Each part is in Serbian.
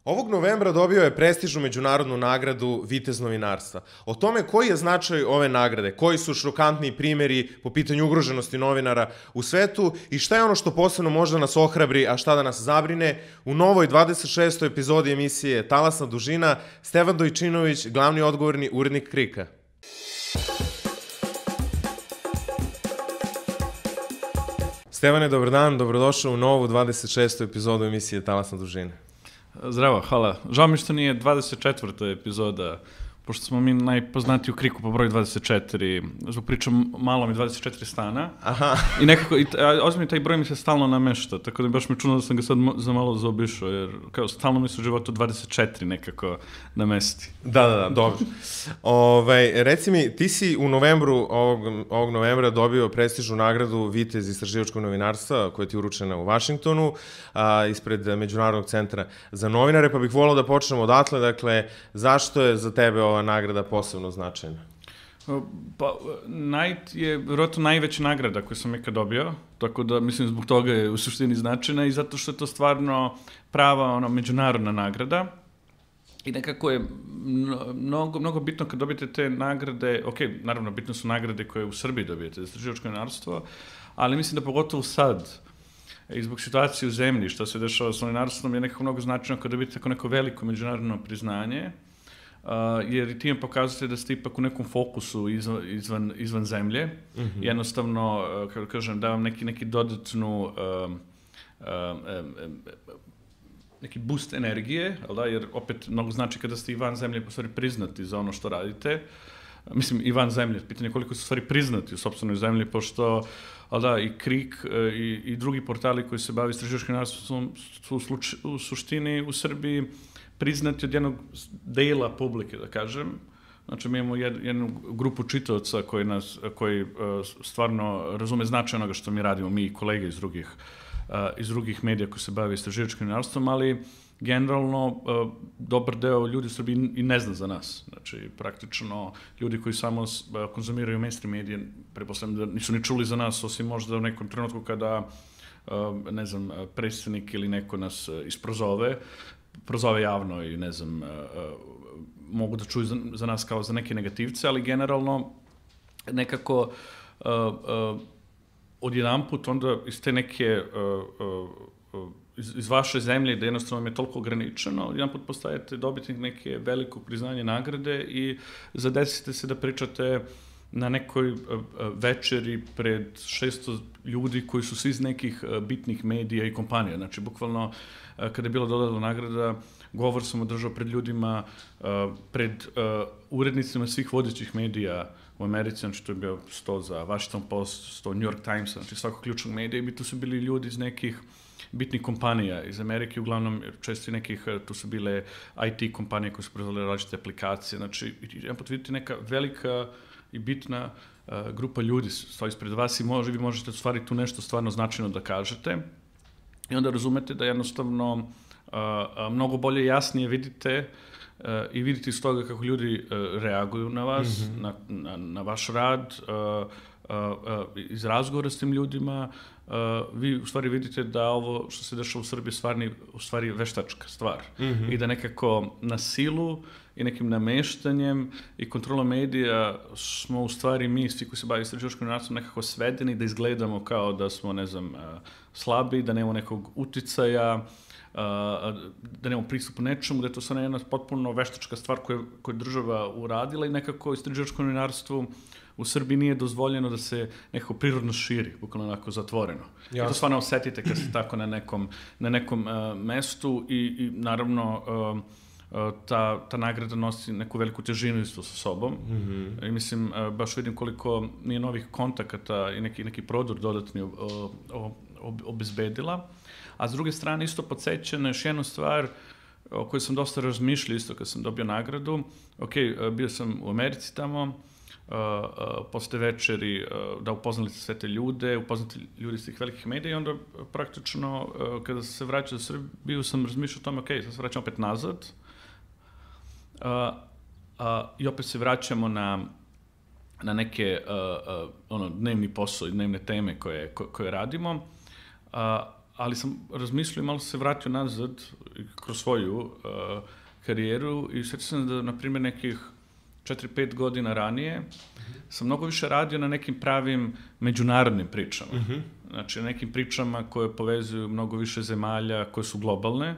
Ovog novembra dobio je prestižnu međunarodnu nagradu Vitez novinarstva. O tome koji je značaj ove nagrade, koji su šokantni primjeri po pitanju ugroženosti novinara u svetu i šta je ono što posebno možda nas ohrabri, a šta da nas zabrine, u novoj 26. epizodi emisije Talasna dužina, Stevan Dojčinović, glavni odgovorni urednik KRIK-a. Stevane, dobar dan, dobrodošao u novu 26. epizodu emisije Talasna dužina. Zdravo, hvala. Žao mi što nije 24. epizoda, pošto smo mi najpoznatiji u KRIK-u po broju 24, zbog pričam malo mi 24 stana. Aha. I nekako, ozbiljno taj broj mi se stalno namešta, tako da baš mi čuno da sam ga sad za malo zaobišao, jer kao stalno mi se u životu 24 nekako namesti. Da, dobro. Reci mi, ti si u novembru, ovog novembra dobio prestižnu nagradu Vitez istraživačkog novinarstva, koja ti je uručena u Vašingtonu, ispred Međunarodnog centra za novinare, pa bih volao da počnemo odatle, dakle, zašto je za tebe ova nagrada posebno značajna? Pa, je vjerojatno najveća nagrada koju sam ikad dobio, tako da mislim zbog toga je u suštini značajna i zato što je to stvarno prava međunarodna nagrada. I nekako je mnogo bitno kad dobijete te nagrade, ok, naravno bitno su nagrade koje u Srbiji dobijete za istraživačko novinarstvo, ali mislim da pogotovo sad, i zbog situacije u zemlji, što se dešava s novinarstvom, je nekako mnogo značajno kad dobijete tako neko veliko međunarodno priznanje, jer i time pokazujete da ste ipak u nekom fokusu izvan zemlje. Jednostavno, kako kažem, da vam neki dodatnu neki boost energije, jer opet mnogo znači kada ste i van zemlje u stvari priznati za ono što radite. Mislim, i van zemlje, pitanje koliko su u stvari priznati u sopstvenoj zemlji, pošto i KRIK i drugi portali koji se bavi istraživačkim novinarstvom su u suštini u Srbiji priznati od jednog dela publike, da kažem. Znači, mi imamo jednu grupu čitaoca koji stvarno razume značaj onoga što mi radimo, mi i kolege iz drugih medija koji se bave istraživačkim novinarstvom, ali generalno dobar deo ljudi u Srbiji i ne zna za nas. Znači, praktično ljudi koji samo konzumiraju mainstream medije, pretpostavljam da nisu ni čuli za nas, osim možda u nekom trenutku kada, ne znam, predsjednik ili neko nas prozove javno i ne znam, mogu da čuju za nas kao za neke negativce, ali generalno nekako odjedanput onda iz te neke iz vaše zemlje, da jednostavno je toliko ograničeno, odjedanput postajete dobitnik neke veliko priznanje nagrade i zadesite se da pričate na nekoj večeri pred 600 ljudi koji su svi iz nekih bitnih medija i kompanija. Znači, bukvalno, kada je bila dodeljena nagrada, govor sam održao pred ljudima, pred urednicima svih vodećih medija u Americi, znači to je bio 100 za Washington Post, 100 New York Times, znači svakog ključnog medija i tu su bili ljudi iz nekih bitnih kompanija iz Amerike, uglavnom često i nekih, tu su bile IT kompanije koje su proizvodile različite aplikacije, znači jedan put vidite neka velika i bitna grupa ljudi stoji ispred vas i vi možete u stvari tu nešto stvarno značajno da kažete i onda razumete da jednostavno mnogo bolje i jasnije vidite i vidite iz toga kako ljudi reaguju na vas, na vaš rad, iz razgovora s tim ljudima, vi u stvari vidite da ovo što se dešava u Srbiji u stvari veštačka stvar i da nekako na silu i nekim nameštanjem i kontrolom medija smo u stvari mi, svi koji se bavi istraživačkim novinarstvom, nekako svedeni da izgledamo kao da smo, ne znam, slabi, da nemamo nekog uticaja, da nemamo pristup nečemu, da je to sad jedna potpuno veštačka stvar koju je država uradila i nekako istraživačkom novinarstvu u Srbiji nije dozvoljeno da se nekako prirodno širi, bukvalno onako zatvoreno. I to stvarno osetite kad ste tako na nekom mestu i naravno ta nagrada nosi neku veliku težinu isto sa sobom. I mislim, baš vidim koliko mi je novih kontakata i neki prodor dodatni obezbedila. A s druge strane isto podsjeća na još jednu stvar o kojoj sam dosta razmišljao isto kad sam dobio nagradu. Ok, bio sam u Americi tamo, posle večeri da upoznali sve te ljude, upoznati ljudi iz tih velikih medija i onda praktično kada se vraćao za Srbiju sam razmišljao o tome, ok, sad se vraćam opet nazad i opet se vraćamo na neke dnevni posao i dnevne teme koje radimo, ali sam razmislio i malo se vratio nazad kroz svoju karijeru i sjećam se da, na primjer, nekih 4-5 godina ranije sam mnogo više radio na nekim pravim međunarodnim pričama. Znači, nekim pričama koje povezuju mnogo više zemalja, koje su globalne.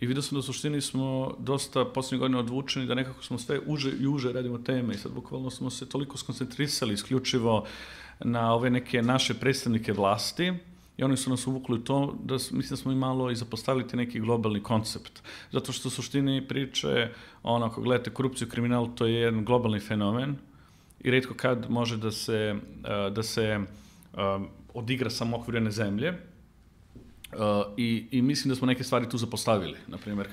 I vidio sam da u suštini smo dosta posljednje godine odvučeni, da nekako smo sve uže i uže radimo teme i sad bukvalno smo se toliko skoncentrisali isključivo na ove neke naše predstavnike vlasti i oni su nas uvukli u to da mislim da smo i malo i zapostavili neki globalni koncept. Zato što u suštini priče, ako gledate korupciju i kriminal, to je jedan globalni fenomen i retko kad može da se odigra samo u okviru jedne zemlje. I mislim da smo neke stvari tu zapostavili. Naprimjer,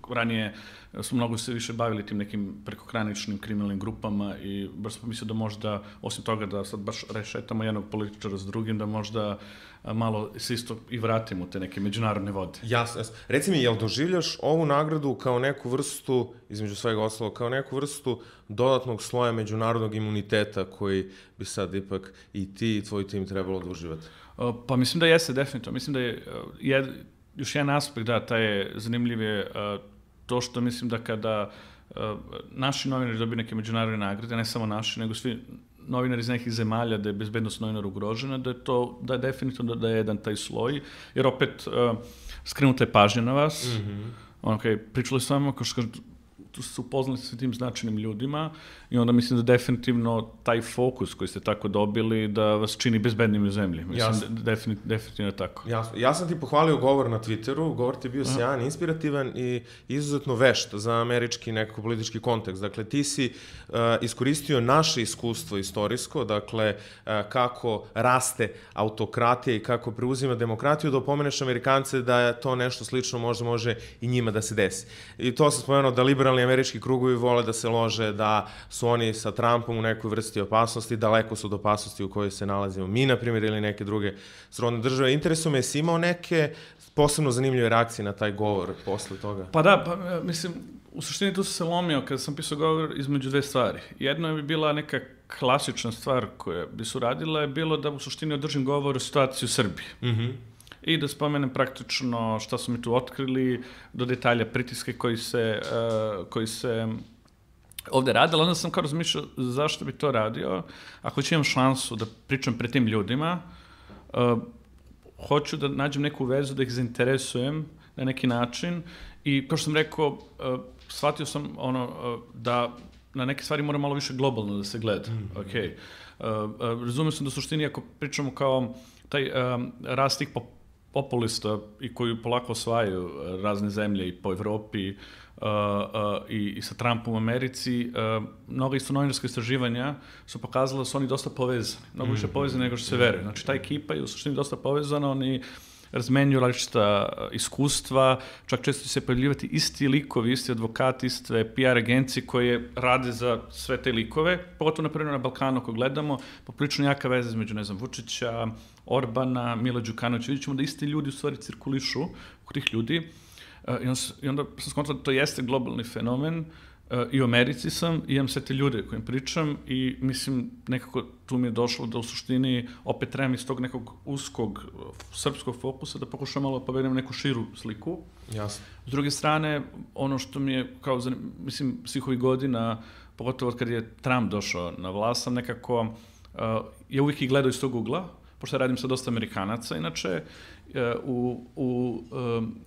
ranije smo mnogo se više bavili tim nekim prekograničnim kriminalnim grupama i baš smo mislili da možda, osim toga da sad baš rešetamo jednog političara s drugim, da možda malo se isto i vratimo u te neke međunarodne vode. Jasno. Reci mi, jel doživljaš ovu nagradu kao neku vrstu, između svega ostalog, kao neku vrstu dodatnog sloja međunarodnog imuniteta koji bi sad ipak i ti i tvoj tim trebalo da uživati? Pa mislim da jeste, definitivno. Mislim da je još jedan aspekt, da, taj je zanimljiv je to što mislim da kada naši novinari dobiju neke međunarodne nagrade, ne samo naši, nego svi novinari iz nekih zemalja da je bezbednost novinara ugrožena, da je definitivno da je jedan taj sloj, jer opet skrenuta je pažnja na vas. Pričali s vama, kao što tu ste upoznali sa tim značajnim ljudima i onda mislim da definitivno taj fokus koji ste tako dobili da vas čini bezbednim u zemlji. Mislim definitivno je tako. Jasno. Ja sam ti pohvalio govor na Twitteru, govor ti je bio sjajan, inspirativan i izuzetno vešt za američki nekako politički kontekst. Dakle, ti si iskoristio naše iskustvo istorijsko, dakle, kako raste autokratija i kako preuzima demokratiju, da opomeneš Amerikance da je to nešto slično možda može i njima da se desi. I to sam spomenuo da liberalni američki krugovi vole da se lože da su oni sa Trumpom u nekoj vrsti opasnosti, daleko su od opasnosti u kojoj se nalazimo mi, na primjer, ili neke druge srodne države. Interesuje me, jesi imao neke posebno zanimljive reakcije na taj govor posle toga? Pa da, mislim, u suštini tu sam se lomio kada sam pisao govor između dve stvari. Jedno je bila neka klasična stvar koja bi se uradila, je bilo da u suštini održim govor o situaciji u Srbiji. I da spomenem praktično šta su mi tu otkrili, do detalja pritiske koji se ovde radili. Onda sam kao razmišljao zašto bi to radio. Ako ću imam šansu da pričam pred tim ljudima, hoću da nađem neku vezu, da ih zainteresujem na neki način i kao što sam rekao, shvatio sam da na neke stvari mora malo više globalno da se gleda. Razumio sam da u suštini ako pričamo kao taj rast tih populista i koji polako osvajaju razne zemlje i po Evropi i sa Trumpom u Americi, mnoga isto novinarska istraživanja su pokazala da su oni dosta povezani, mnogo više povezani nego što se veruje. Znači, ta ekipa je u suštini dosta povezana, oni razmenjuju različita iskustva, čak često će se pojavljivati isti likovi, isti advokati, iste PR agencije koje rade za sve te likove, pogotovo na Balkanu ako gledamo, poprilično jaka veza između, Vučića, Orbana, Mila Đukanovića, vidjet ćemo da isti ljudi u stvari cirkulišu oko tih ljudi i onda sam skontao da to jeste globalni fenomen. I u Americi sam, imam sve te ljude kojim pričam i mislim nekako tu mi je došlo da u suštini opet trebam iz tog nekog uskog srpskog fokusa da pokušam malo povedem neku širu sliku. Jasno. S druge strane, ono što mi je kao, mislim, svih ovih godina, pogotovo kad je Trump došao na vlast, sam nekako, ja uvijek ih gledao iz tog ugla, pošto radim sa dosta Amerikanaca, inače, u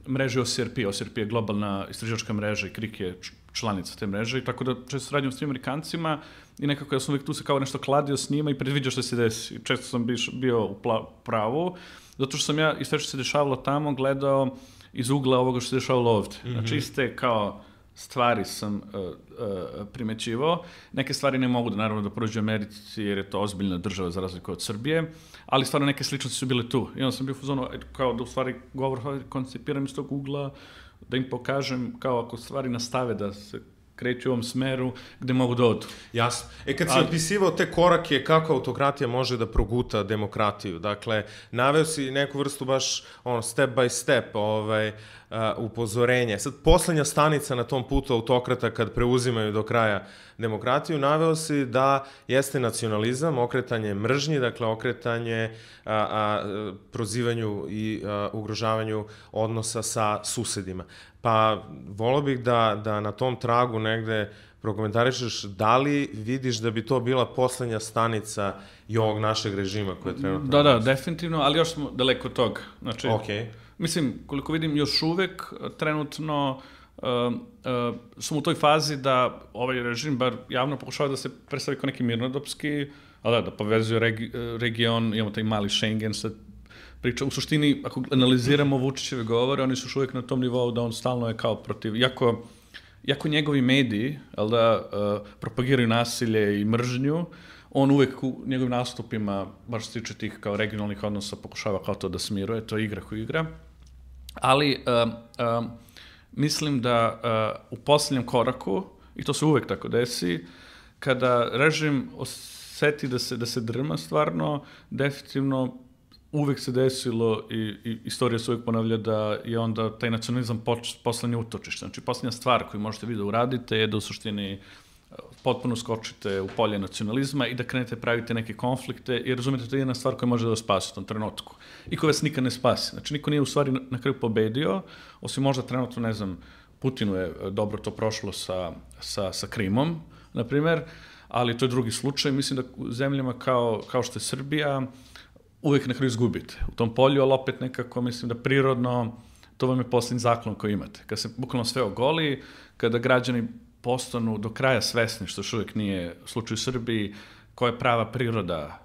mreži OCRP. OCRP je globalna istraživačka mreža i KRIK je članica te mreže i tako da često radim s tim Amerikancima i nekako ja sam uvijek tu se kao nešto kladio s njima i predviđao što se desi. Često sam bio u pravu, zato što sam ja i sve što se dešavalo tamo gledao iz ugla ovoga što se dešavalo ovde. Znači iste kao stvari sam primećivao. Neke stvari ne mogu da naravno da prođu u Americi jer je to ozbiljna država za razliku od Srbije, ali stvarno neke sličnosti su bile tu. I onda sam bio u fazonu kao da u stvari govor koncipiram iz tog ugla, da im pokažem kao ako stvari nastave da se kreću u ovom smeru gde mogu da odu. Jasno. Kad si opisivao te korake, kako autokratija može da proguta demokratiju, dakle, naveo si neku vrstu baš step by step upozorenje. Sad, poslednja stanica na tom putu autokrata kad preuzimaju do kraja demokratiju, naveo si da jeste nacionalizam, okretanje mržnji, dakle, okretanje prozivanju i ugrožavanju odnosa sa susedima. Pa, volio bih da na tom tragu negde prokomentarišeš da li vidiš da bi to bila poslednja stanica i ovog našeg režima koje je trenutno... Da, definitivno, ali još smo daleko od toga. Znači, mislim, koliko vidim, još uvek trenutno smo u toj fazi da ovaj režim bar javno pokušava da se predstavi kao neki mirnodopski, ali da povezuje region, imamo taj mali Schengen, sad priča. U suštini, ako analiziramo Vučićeve govore, oni su još uvijek na tom nivou da on stalno je kao protiv, jako njegovi mediji, propagiraju nasilje i mržnju, on uvek u njegovim nastupima, baš se tiče tih kao regionalnih odnosa, pokušava kao to da smiruje, to je igra koju igra. Ali mislim da u posljednjem koraku, i to se uvek tako desi, kada režim oseti da se drma stvarno, definitivno uvek se desilo i istorija se uvek ponavlja da je onda taj nacionalizam poslednje utočište. Znači, poslednja stvar koju možete vi da uradite je da u suštini potpuno skočite u polje nacionalizma i da krenete pravite neke konflikte i razumete, to je jedna stvar koja može da vas spasi u tom trenutku i koja vas nikad ne spasi. Znači, niko nije u stvari na kraju pobedio, osim možda trenutno, ne znam, Putinu je dobro to prošlo sa Krimom, na primer, ali to je drugi slučaj. Mislim da u zemljama kao što je Srbija uvek na kraju izgubite u tom polju, ali opet nekako mislim da prirodno to vam je poslednji zaklon koji imate. Kada se bukvalno sve ogoli, kada građani postanu do kraja svesni, što još uvijek nije slučaj u Srbiji, koja je prava priroda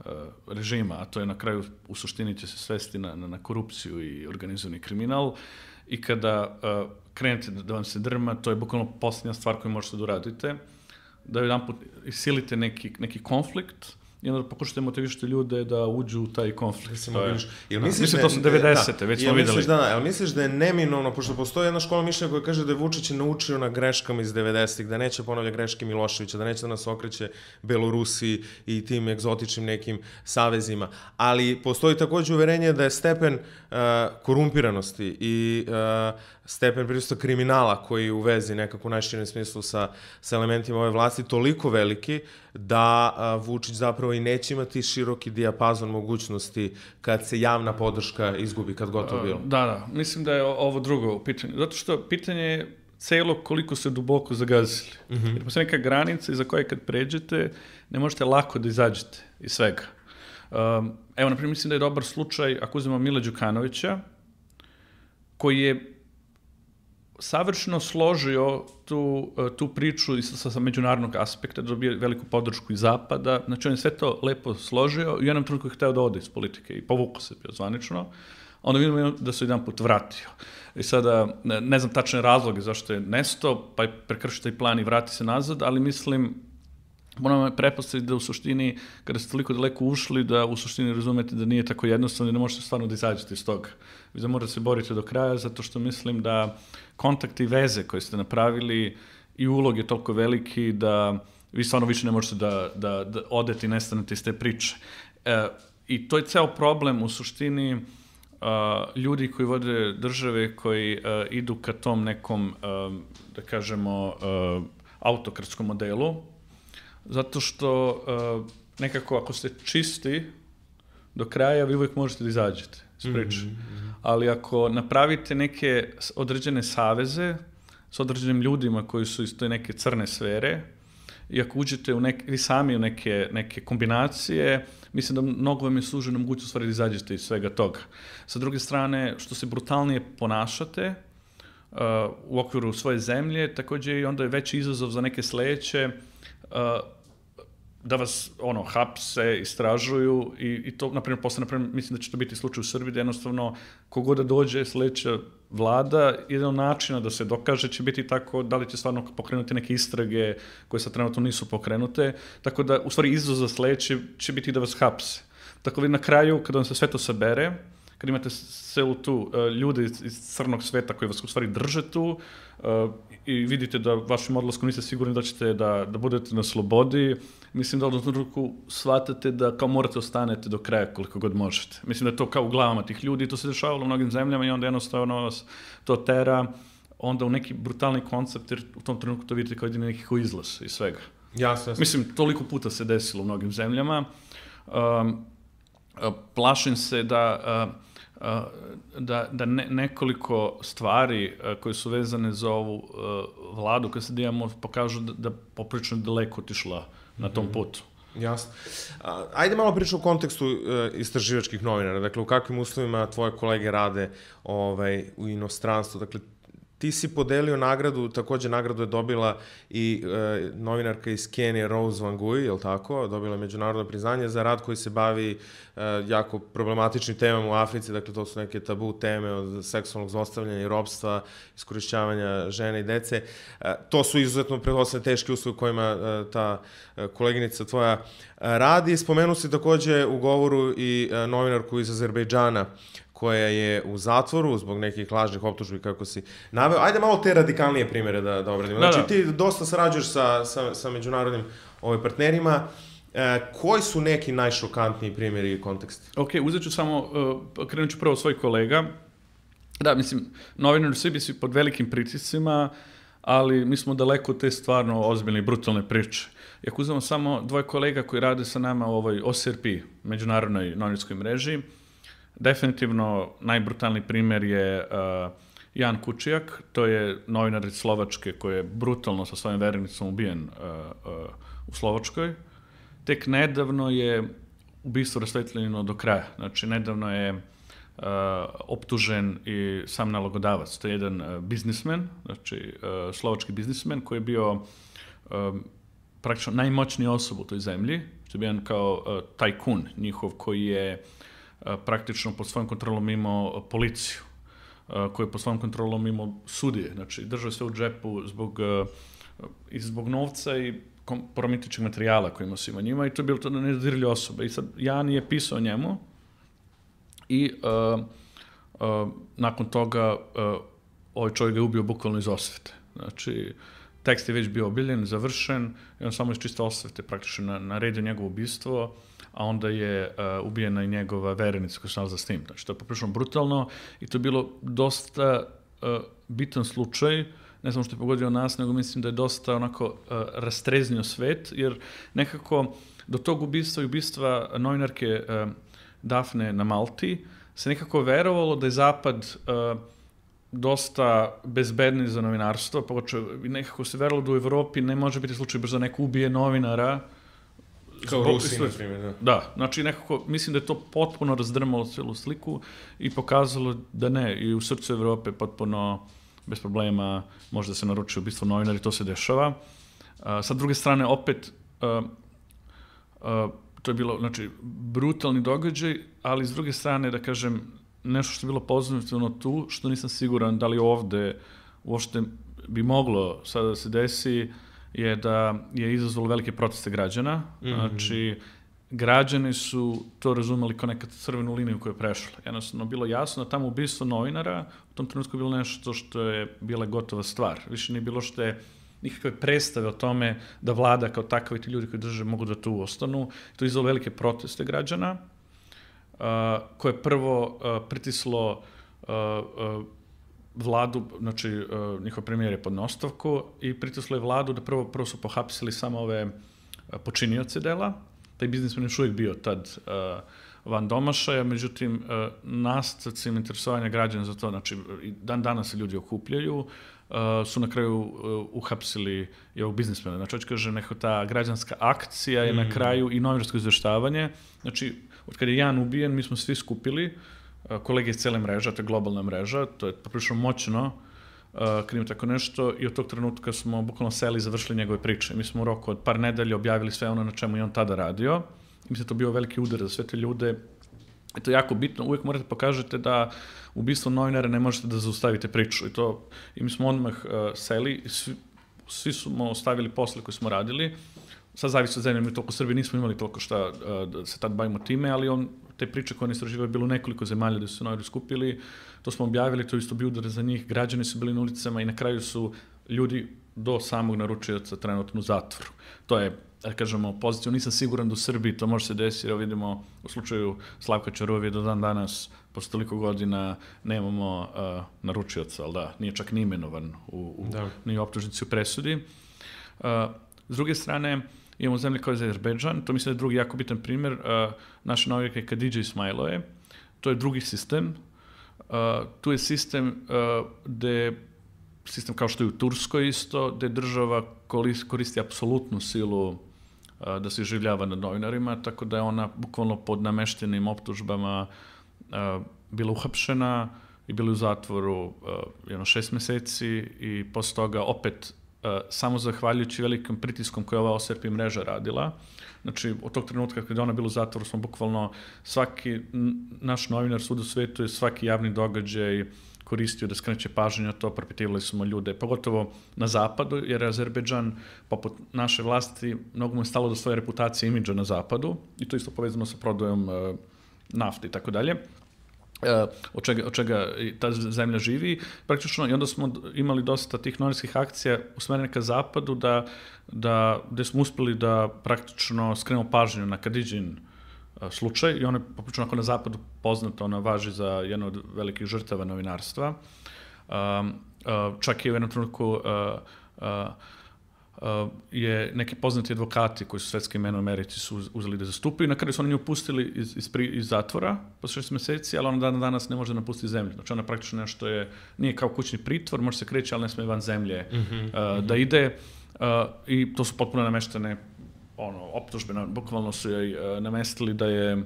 režima, a to je na kraju u suštini će se svesti na korupciju i organizovani kriminal, i kada krenete da vam se drma, to je bukvalno posljednja stvar koju možete da uradite, da jedanput isilite neki konflikt i onda pokušate motivišite ljude da uđu u taj konflikt. Mislim, to su 90. već smo videli. Jel misliš da je neminovno, pošto postoji jedna škola mišljenja koja kaže da je Vučić naučio na greškama iz 90-ih, da neće ponavlja greške Miloševića, da neće da nas okreće Belorusiji i tim egzotičnim nekim savezima. Ali postoji takođe uverenje da je stepen korumpiranosti i stepen prisustva kriminala koji je u vezi nekako u najširem smislu sa elementima ove vlasti toliko veliki da Vučić zapravo i neće imati široki dijapazon mogućnosti kad se javna podrška izgubi, kad gotovo bilo. Da, mislim da je ovo drugo pitanje. Zato što pitanje je celo koliko se duboko zagazili. Jer postoji neka granica iza koje kad pređete ne možete lako da izađete iz svega. Evo, naprimjer, mislim da je dobar slučaj, ako uzmemo Mila Đukanovića, koji je savršeno složio tu priču sa međunarodnog aspekta, da dobije veliku podršku iz Zapada. Znači, on je sve to lepo složio i u jednom trenutku je hteo da ode iz politike i povukao se bio zvanično. Onda vidimo da se jedan put vratio. I sada, ne znam tačne razloge zašto je nestao, pa je prekršio taj plan i vrati se nazad, ali mislim, moramo je prepostaviti da u suštini, kada ste toliko daleko ušli, da u suštini razumete da nije tako jednostavno i ne možete stvarno da izađete iz toga. Vi da morate se boriti do kraja, zato što mislim da kontakte i veze koje ste napravili i ulog je toliko veliki da vi stvarno više ne možete da odete i nestanete iz te priče. I to je ceo problem u suštini ljudi koji vode države, koji idu ka tom nekom, da kažemo, autokratskom modelu, zato što nekako ako ste čisti do kraja, vi uvijek možete da izađete iz priče. Ali ako napravite neke određene saveze s određenim ljudima koji su iz toj neke crne sfere i ako uđete vi sami u neke kombinacije, mislim da mnogo vam je sužena mogućnost stvari da izađete iz svega toga. Sa druge strane, što se brutalnije ponašate u okviru svoje zemlje, takođe i onda je veći izazov za neke sledeće da vas hapse, istražuju i to, naprimjer, posle, mislim da će to biti slučaj u Srbiji, da jednostavno kogod da dođe sledeća vlada, jedan načina da se dokaže će biti tako da li će stvarno pokrenuti neke istrage koje sad trenutno nisu pokrenute, tako da u stvari izazov za sledeće će biti da vas hapse. Tako da na kraju, kada vam se sve to sabere, kad imate celu tu ljude iz crnog sveta koji vas u stvari drže tu i vidite da vašim odlaskom niste sigurni da ćete da budete na slobodi, mislim da u jednom trenutku shvatate da kao morate ostanete do kraja koliko god možete. Mislim da je to kao u glavama tih ljudi i to se dešavalo u mnogim zemljama i onda jednostavno vas to tera onda u neki brutalni koncept, jer u tom trenutku to vidite kao jedini nekako izlaz iz svega. Jasno. Mislim, toliko puta se desilo u mnogim zemljama. Plašim se da nekoliko stvari koje su vezane za ovu vladu, koje sad imamo, pokažu da poprično daleko otišla na tom putu. Jasno. Ajde malo pričamo u kontekstu istraživačkih novinara. Dakle, u kakvim uslovima tvoje kolege rade u inostranstvu. Dakle, ti si podelio nagradu, takođe nagradu je dobila i novinarka iz Kenije, Rose Wangui, je li tako? Dobila je međunarodno priznanje za rad koji se bavi jako problematičnim temama u Africi, dakle to su neke tabu teme od seksualnog zlostavljanja i ropstva, iskorišćavanja žene i dece. To su izuzetno pretpostavljene teške uslovi u kojima ta koleginica tvoja radi. Spomenu si takođe u govoru i novinarku iz Azerbejdžana, koja je u zatvoru zbog nekih lažnih optužbi, kako si naveo. Ajde malo te radikalnije primere da obradimo. Znači, ti dosta sarađuješ sa međunarodnim partnerima. Koji su neki najšokantniji primjeri i konteksti? Ok, uzet ću samo, krenut ću prvo od svojih kolega. Da, mislim, novinari u Srbiji su pod velikim pritiscima, ali mi smo daleko od te stvarno ozbiljne i brutalne priče. I ako uzmemo samo dvoje kolega koji rade sa nama u ovoj OSRP, međunarodnoj novinarskoj mreži, definitivno najbrutalniji primjer je Jan Kučijak, to je novinar iz Slovačke koji je brutalno sa svojim vernicom ubijen u Slovačkoj. Tek nedavno je ubistvo rasvetljeno do kraja. Znači, nedavno je optužen i sam nalogodavac. To je jedan biznismen, znači slovački biznismen koji je bio praktično najmoćniji osoba u toj zemlji, što je bio kao tajkun njihov koji je praktično pod svojom kontrolom imao policiju, koji je pod svojom kontrolom imao sudije, znači držao sve u džepu zbog novca i kompromitujućeg materijala koji imao svima njima i to je bilo to nedodirljiva osoba. I sad Jan je pisao njemu i nakon toga ovaj čovjek ga je ubio bukvalno iz osvete. Znači, tekst je već bio obiljen, završen i on samo iz čiste osvete praktično naredio njegovo ubistvo, a onda je ubijena i njegova verenica koja se nalaza s tim. Znači, to je poprilično brutalno i to je bilo dosta bitan slučaj, ne samo što je pogodio nas, nego mislim da je dosta onako rastreznio svet, jer nekako do tog ubistva i ubistva novinarke Dafne na Malti se nekako verovalo da je Zapad dosta bezbedni za novinarstvo, nekako se verovalo da u Evropi ne može biti slučaj baš da neko ubije novinara. Kao Rusi, na primjer, da. Da, znači nekako, mislim da je to potpuno razdrmalo celu sliku i pokazalo da ne, i u srcu Evrope potpuno bez problema može da se naruči ubistvo novinara i to se dešava. Sa druge strane, opet, to je bilo, znači, brutalni događaj, ali s druge strane, da kažem, nešto što je bilo pozitivno tu, što nisam siguran da li ovde uopšte bi moglo sada da se desi, je da je izazvalo velike proteste građana. Znači, građani su to razumeli kao nekad crvenu liniju koja je prešla. Jednostavno, bilo jasno da tamo ubistvo novinara u tom trenutku je bilo nešto što je bila gotova stvar. Više nije bilo što je nikakve predstave o tome da vlada kao takva i ti ljudi koji drže mogu da tu ostanu. To je izazvalo velike proteste građana, koje je prvo pritislo vladu, znači njihov premijer je pod ostavku i pritislo je vladu da prvo su pohapsili samo ove počinioce dela. Taj biznismen još uvijek bio tad van domašaja, međutim nastavcima interesovanja građana za to, znači dan danas se ljudi okupljaju, su na kraju uhapsili i ovog biznismena. Znači, hoću kaže, nekako ta građanska akcija je na kraju i novinarsko izveštavanje. Znači, od kada je Jan ubijen, mi smo svi skupili, kolege iz cele mreže, to je globalna mreža, to je poprilično moćno, kad ima tako nešto, i od tog trenutka smo bukvalno seli i završili njegove priče. Mi smo u roku od par nedelja objavili sve ono na čemu je on tada radio. Mislim da to bio veliki udar za sve te ljude. To je jako bitno, uvijek morate pokažete da ubistvo novinara ne možete da zaustavite priču. I mi smo odmah seli, svi smo ostavili posle koje smo radili. Sad zavisi od zemlje, mi toliko u Srbiji nismo imali toliko šta da se tad bavimo time, ali te priče koje oni istraživaju bilo nekoliko zemalja gde su se novinari skupili, to smo objavili, to je isto bio udar za njih, građani su bili na ulicama i na kraju su ljudi do samog naručioca trenutno u zatvoru. To je, da kažemo, pozitivno. Nisam siguran da u Srbiji to može se desiti, jer vidimo u slučaju Slavka Ćaruvije do dan danas, posle toliko godina, nemamo naručioca, ali da, nije čak ni imenovan ni u optužnici u presudi. S druge strane, imamo zemlje kao Azerbejdžan, to mislim da je drugi jako bitan primjer, naše novinarke Kadidže Ismailove, to je drugi sistem. Tu je sistem sistem kao što je u Turskoj isto, gde država koristi apsolutnu silu da se življava nad novinarima, tako da je ona bukvalno pod nameštenim optužbama bila uhapšena i bila u zatvoru 6 meseci i posle toga opet samo zahvaljujući velikim pritiskom koje je ova OSRP mreža radila. Znači, od tog trenutka kada je ona bila u zatvoru smo bukvalno svaki naš novinar svuda u svetu je svaki javni događaj koristio da skreće pažnju na to, propitivali smo ljude, pogotovo na zapadu, jer Azerbejdžan, poput naše vlasti, mnogo mu je stalo do svoje reputacije i imidža na zapadu, i to isto povezano sa prodajom nafte i tako dalje, od čega ta zemlja živi. Praktično, i onda smo imali dosta tih novinarskih akcija usmerene ka zapadu, gde smo uspeli da praktično skrenemo pažnju na Kadidžin slučaj, i ona je poprično na zapadu poznata, ona važi za jednu od velikih žrtava novinarstva. Čak i u jednom trenutku je neki poznati advokati koji su svetske imena u Americi su uzeli da zastupaju i na kraju su oni nju pustili iz zatvora posle 6 meseci, ali ona danas ne može da napusti zemlju. Znači ona praktično nešto nije kao kućni pritvor, može se kreći, ali ne sme van zemlje da ide, i to su potpuno nameštene optužbe, bukvalno su joj namestili da je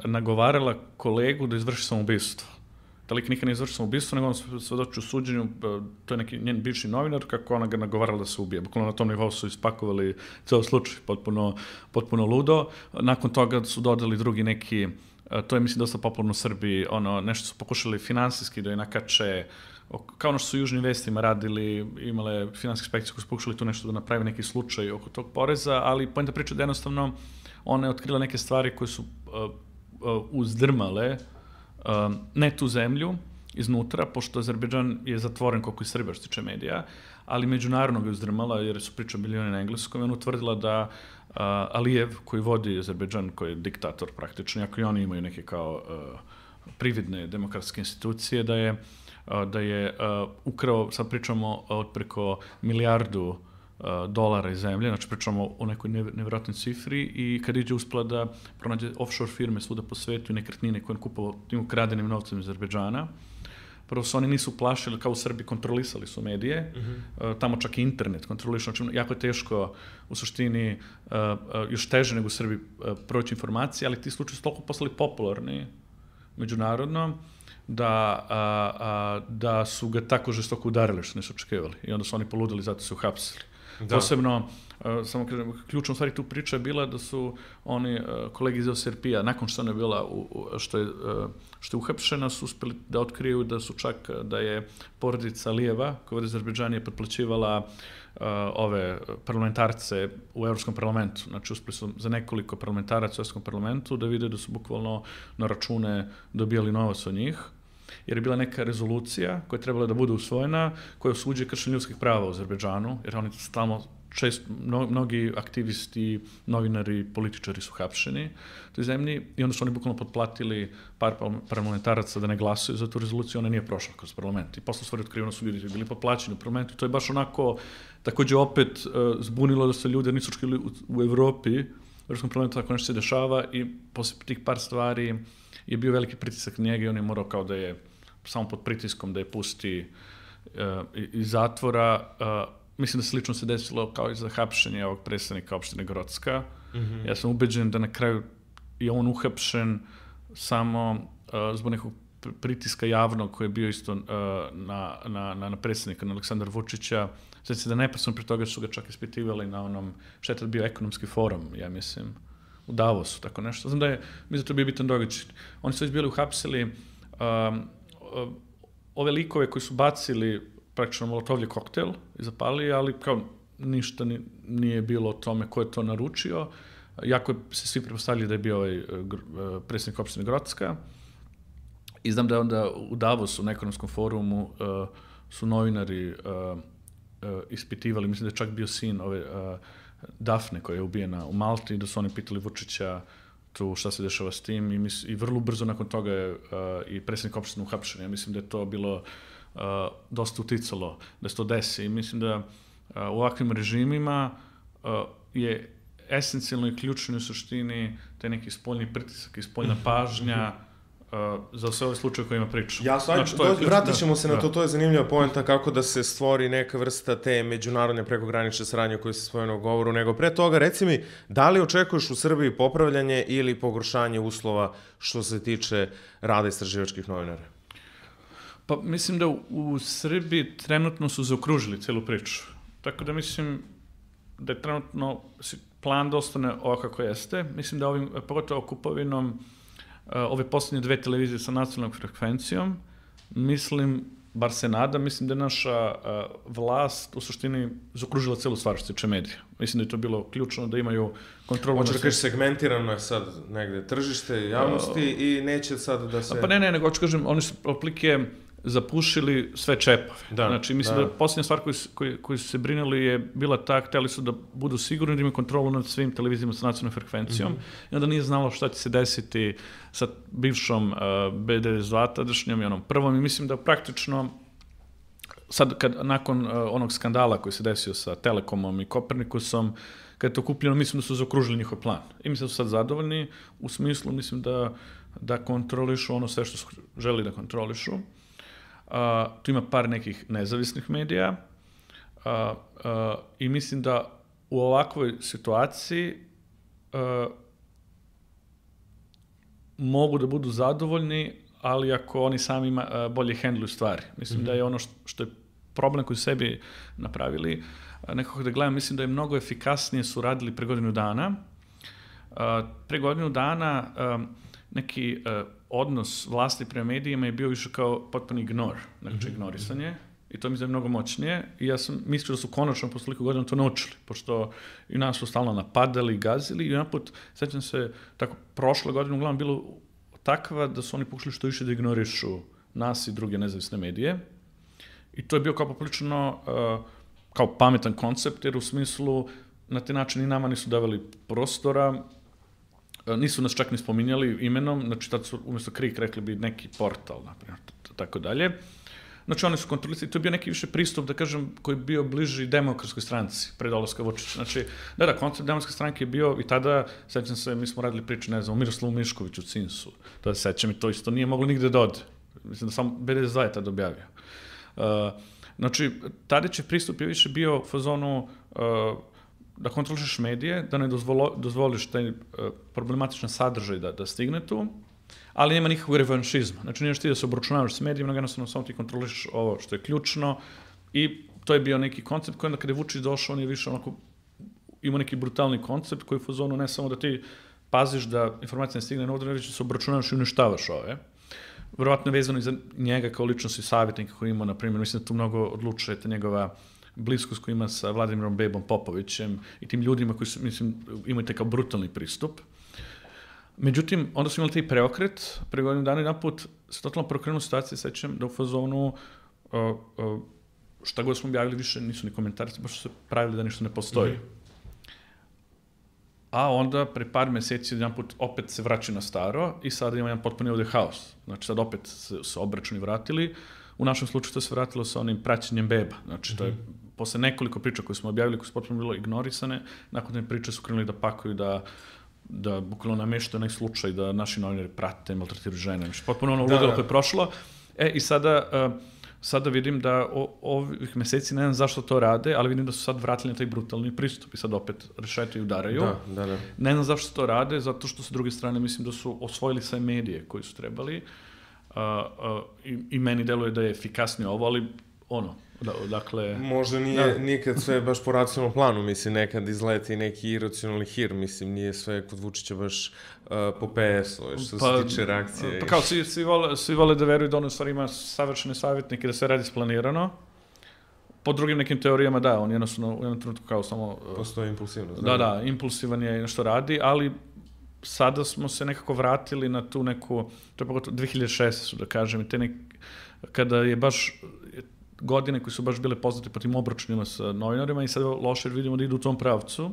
nagovarala kolegu da izvrši samoubistvo. Ta lik nikad ne izvrši samoubistvo, nego on svedoči u suđenju, to je neki njen bivši novinar, kako ona ga nagovarala da se ubije. Bukvalno na tom nivou su ispakovali ceo slučaj, potpuno ludo. Nakon toga su dodali drugi neki, to je mislim dosta popularno u Srbiji, nešto su pokušali finansijski da je nakače, kao ono što su u Južnim vestima radili, imale finansijske inspekcije koji su pokušali tu nešto da napravi neki slučaj oko tog poreza, ali poenta priča da jednostavno ona je otkrila neke stvari koje su uzdrmale ne tu zemlju iznutra, pošto Azerbejdžan je zatvoren koliko i Srbija što tiče medija, ali međunarodno ga je uzdrmala jer su pričali milioni na engleskom i ona utvrdila da Alijev, koji vodi Azerbejdžan, koji je diktator praktično, iako i oni imaju neke kao prividne demokratske institucije, da je ukrao, sad pričamo od preko milijardu dolara iz zemlje, znači pričamo o nekoj nevjerojatnoj cifri, i Kadidža uspela da pronađe offshore firme svuda po svetu i nekretnine koje on kupovao tim ukradenim novcem iz Azerbejdžana. Prvo se oni nisu plašili, kao u Srbiji, kontrolisali su medije, tamo čak i internet kontrolišu, znači jako je teško u suštini, još teže nego u Srbiji proći informacije, ali ti slučaji su toliko postali popularni međunarodno, da su ga tako žestoko udarili što nisu očekivali. I onda su oni poludili, zato su uhapsili. Posebno, samo kažem, ključna stvar tu priča je bila da su oni, kolegi iz OSRP-a, nakon što ona je bila, što je uhapšena, su uspeli da otkriju da su čak, da je porodica Alijeva, koja vodi Azerbejdžan, je potplaćivala ove parlamentarce u Evropskom parlamentu. Znači, uspeli su za nekoliko parlamentaraca u Evropskom parlamentu da vide da su bukvalno na račune dobijali novac od njih, jer je bila neka rezolucija koja je trebala da bude usvojena, koja osuđuje kršenje ljudskih prava u Azerbejdžanu, jer oni stalno mnogi aktivisti, novinari, političari su hapšeni u toj zemlji, i onda su oni bukvalno potplatili par parlamentaraca da ne glasuju za tu rezoluciju, ona nije prošla kroz parlament. I posle stvari otkriveno su ljudi bili potplaćeni u parlamentu, i to je baš onako, takođe opet zbunilo da se ljudi nisu očekivali u Evropi, u Evropskom parlamentu tako nešto se dešava, i posle tih par stvari je bio veliki pritisak na njega i on je morao kao da je samo pod pritiskom da je pusti iz zatvora. Mislim da se lično se desilo kao i za hapšenje ovog predstavnika opštine Grocka. Ja sam ubeđen da na kraju je on uhapšen samo zbog nekog pritiska javnog koji je bio isto na predstavnika, na Aleksandra Vučića. Znači se da neposredno pre toga su ga čak ispitivali na onom, što je tad bio ekonomski forum, ja mislim, u Davosu, tako nešto. Znam da je, mislim da to bio bitan događaj. Oni su već bili uhapsili ove likove koji su bacili praktično molotovljev koktel i zapalili, ali kao ništa nije bilo o tome ko je to naručio. jako se svi pretpostavljali da je bio predsjednik opštine Grocka. I znam da je onda u Davosu, na ekonomskom forumu, su novinari ispitivali, mislim da je čak bio sin ove Dafne koja je ubijena u Malti, da su oni pitali Vučića tu šta se dešava s tim i vrlo brzo nakon toga je i predsjednik opštine uhapšen. Ja mislim da je to bilo dosta uticalo da se to desi i mislim da u ovakvim režimima je esencijalno i ključno u suštini taj neki spoljni pritisak i spoljna pažnja za sve ove slučaje o kojima pričam. Jasno, vratit ćemo se na to je zanimljiva poenta kako da se stvori neka vrsta te međunarodne prekogranične saradnje o kojoj se spomenuo u govoru, nego pre toga reci mi, da li očekuješ u Srbiji popravljanje ili pogoršanje uslova što se tiče rada istraživačkih novinara? Pa mislim da u Srbiji trenutno su zaokružili celu priču. Tako da mislim da je trenutno plan da ostane ovako kako jeste. Mislim da ovim, pogotovo kupovinom ove posljednje 2 televizije sa nacionalnom frekvencijom, mislim, bar se nadam, mislim da je naša vlast u suštini zaokružila celu stvar što se tiče medija. Mislim da je to bilo ključno da imaju kontrolu. Hoće da kažeš segmentirano je sad negde tržište javnosti i neće sad da se... Pa ne, nego hoću kažem, oni su oplike zapušili sve čepove. Znači, mislim da posljednja stvar koju su se brinuli je bila ta, hteli su da budu sigurni da imaju kontrolu nad svim televizijama sa nacionalnom frekvencijom i onda nije znalo šta će se desiti sa bivšom B92 tadašnjom i onom prvom i mislim da praktično sad nakon onog skandala koji se desio sa Telekomom i Kopernikusom, kad je to kupljeno, mislim da su zaokružili njihov plan. I mislim da su sad zadovoljni u smislu, mislim da kontrolišu ono sve što su želi da kontrolišu. Tu ima par nekih nezavisnih medija i mislim da u ovakvoj situaciji mogu da budu zadovoljni, ali ako oni sami bolje hendluju stvari. Mislim da je ono što je problem koji sebi napravili, nekako da gledam, mislim da je mnogo efikasnije su radili pre godinu dana. Pre godinu dana neki odnos vlasti prema medijima je bio više kao potpuno ignor, znači ignorisanje, i to mi je mnogo moćnije, i ja sam mislio da su konačno posle toliko godina to naučili, pošto i nas su stalno napadali, gazili, i jedan put, sećam se, tako, prošle godine uglavnom bilo takva da su oni pokušali što više da ignorišu nas i druge nezavisne medije, i to je bio kao poprilično kao pametan koncept, jer u smislu na taj način i nama nisu davali prostora, nisu nas čak ni spominjali imenom, znači tad su umjesto KRIK rekli bi neki portal, naprimjer, tako dalje. Znači oni su kontrolisali, to je bio neki više pristup, da kažem, koji je bio bliži demokratskoj stranci, pre dolaska Vučića. Znači, da, koncept demokratske stranke je bio i tada, sećam se, mi smo radili priče, ne znam, o Miroslavu Miškoviću u Cinsu, tada sećam i to isto nije moglo nigde da ode. Mislim da samo BDS2 je tada objavio. Znači, Tadićev pristup je više bio u fazonu da kontrolišeš medije, da ne dozvoliš taj problematičan sadržaj da stigne tu, ali nema nikakvog revanšizma. Znači, nije ti da se obračunavaš s medijima, nego jednostavno samo ti kontrolišeš ovo što je ključno, i to je bio neki koncept koji onda kada je Vučić došao, on je više onako imao neki brutalni koncept koji je u fazonu ne samo da ti paziš da informacija ne stigne na ovdje, već da se obračunavaš i uništavaš ove. Verovatno je vezano i za njega kao ličnost i savjetnika koji imao, na primjer, mislim da tu mnogo odlučuje ta njegova bliskost koju ima sa Vladimirom Bebom Popovićem i tim ljudima koji su, mislim, imaju taj kao brutalni pristup. Međutim, onda su imali taj preokret, pre godinu dana jedan put se totalno preokrenuo situacije, sećam da u fazonu šta god smo objavili više nisu ni komentari, baš su se pravili da ništa ne postoji. A onda pre par meseci jedan put opet se vraćaju na staro i sada ima jedan potpuno ovdje haos. Znači sad opet se obračuni vratili. U našem slučaju to se vratilo sa onim praćenjem beba. Znači to je posle nekoliko priča koje smo objavili, koje su potpuno bilo ignorisane, nakon te priče su krenuli da pakuju da bukvalno nameštaju onaj slučaj da naši novinari prate, maltretiraju žene. Znači potpuno ono ludilo koje je prošlo. I sada vidim da ovih meseci, ne znam zašto to rade, ali vidim da su sad vratili na taj brutalni pristup i sad opet rešetaju i udaraju. Ne znam zašto to rade, zato što sa druge strane mislim da su osvojili sve medije koji su trebali i meni deluje da je efikasnije ovo, ali ono, dakle... Možda nije nikad sve baš po racionalnom planu, mislim, nekad izleti neki iracionalni hir, mislim, nije sve kod Vučića baš po PS-u, što se tiče reakcije. Pa kao, svi vole da veruju da on u stvari ima savršene savjetnike, da sve radi splanirano, po drugim nekim teorijama da, on jednostavno u jednom trenutku kao samo... Postoji impulsivnost. Da, impulsivan je i nešto radi, ali sada smo se nekako vratili na tu neku, to je pogotovo 2006. su da kažem, i kada je baš godine koje su baš bile poznate po tim obručnjima sa novinarima i sad loše vidimo da idu u tom pravcu.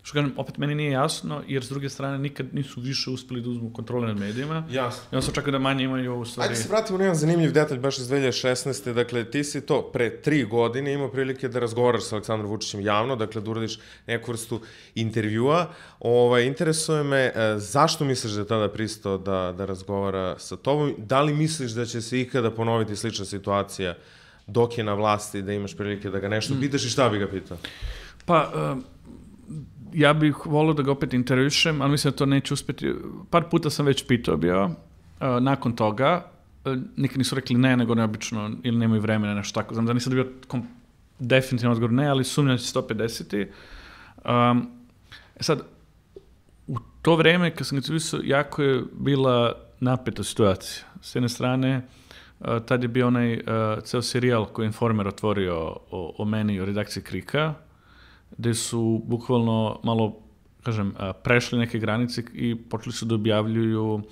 Što kažem, opet meni nije jasno, jer s druge strane nikad nisu više uspeli da uzmu kontrole nad medijima. Jasno. I onda se očekuje da manje imaju u stvari... Ajde se vratimo na jedan zanimljiv detalj baš iz 2016. Dakle, ti si to pre 3 godine imao prilike da razgovaraš sa Aleksandrom Vučićem javno, dakle da uradiš neku vrstu intervjua. Interesuje me zašto misliš da je tada pristao da razgovara sa tobom? Da li misliš da će se ikada ponoviti slična situacija dok je na vlasti, da imaš prilike da ga nešto pitaš i šta bi ga pitao? Pa... ja bih volio da ga opet intervjušem, ali mislim da to neće uspjeti. Par puta sam već pitao bio, nakon toga, nikad nisu rekli ne, nego neobično, ili nemaju vremena, nešto tako. Znam da nisam dobio definitivno odgovor ne, ali sumnjam da će 150. Sad, u to vreme, kad sam ga intervjušao, jako je bila napeta situacija. S jedne strane, tad je bio onaj ceo serijal koji je Informer otvorio o meni i o redakciji Krika, gde su bukvalno malo, kažem, prešli neke granice i počeli su da objavljuju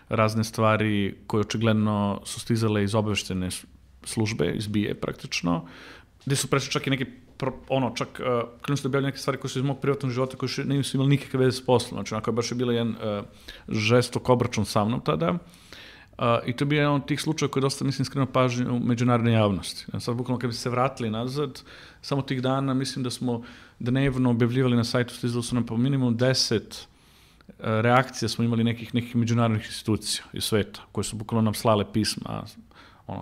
razne stvari koje očigledno su stizale iz obaveštene službe, iz BIA praktično, gde su prešli čak i neki, krenuli su da objavljuju neke stvari koje su iz mog privatnog života, koje nisu imali nikakve veze s poslom. Znači, onako je baš bila jedan žestok obračun sa mnom tada. I to je bio jedan od tih slučaja koji je dosta, mislim, skrenuo pažnju u međunarodne javnosti. Sad, bukvalno, kad bi se vratili nazad, samo tih dana, mislim da smo dnevno objavljivali na sajtu, stizalo su nam po minimum 10 reakcija smo imali nekih međunarodnih institucija iz sveta, koje su bukvalno nam slale pisma,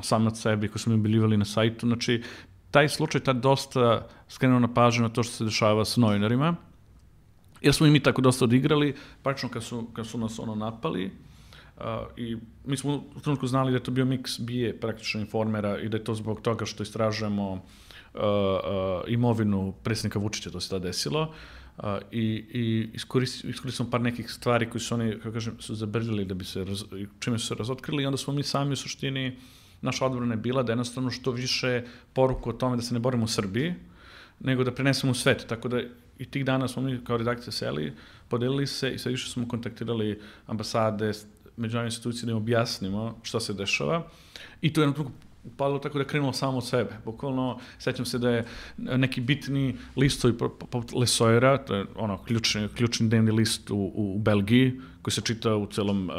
sami od sebi, koje smo objavljivali na sajtu. Znači, taj slučaj tad dosta skrenuo na pažnju na to što se dešava sa novinarima, jer smo i mi tako dosta odigrali, praktično kad su nas napali, i mi smo u trenutku znali da je to bio miks BIA, praktično Informera, i da je to zbog toga što istražujemo imovinu predsjednika Vučića, to se tada desilo, i iskoristili smo par nekih stvari koji su oni, kako kažem, su zabrljali da bi se, čime su se razotkrili, i onda smo mi sami u suštini, naša odbrana je bila da jednostavno što više poruku o tome da se ne borimo u Srbiji, nego da prenesemo u svet. Tako da i tih dana smo mi kao redakcija seli, podelili se i sad više smo kontaktirali ambasade, međunarodne institucije da im objasnimo šta se dešava. I to je jednom upalo tako da je krenulo samo od sebe. Bukvalno, sećam se da je neki bitni listovi poput Le Soira, to je ključni dnevni list u Belgiji, koji se čita u celom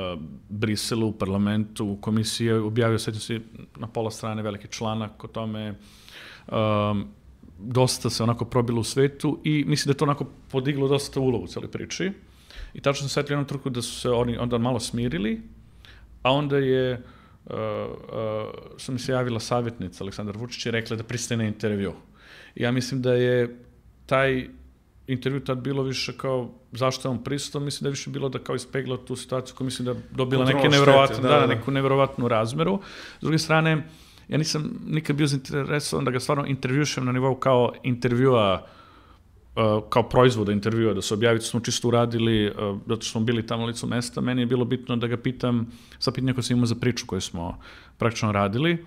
Briselu, u parlamentu, u komisiji, objavio, sećam se, na pola strane veliki članak o tome. Dosta se onako probilo u svetu i mislim da je to onako podiglo dosta ulogu u celoj priči. I tačno sam setio jednom trenutku da su se oni onda malo smirili, a onda je što mi se javila savjetnica Aleksandar Vučić i rekla da pristaje na intervju. I ja mislim da je taj intervju tad bilo više kao zašto je on pristao, mislim da je više bilo da kao ispegla tu situaciju koja mislim da je dobila neku nevjerovatnu razmeru. S druge strane, ja nisam nikad bio zainteresovan da ga stvarno intervjušem na nivou kao intervjua, kao proizvoda intervjua, da se objavi, smo čisto uradili, zato što smo bili tamo licu mesta, meni je bilo bitno da ga pitam, sad pitanje koje sam imao za priču koju smo praktično radili.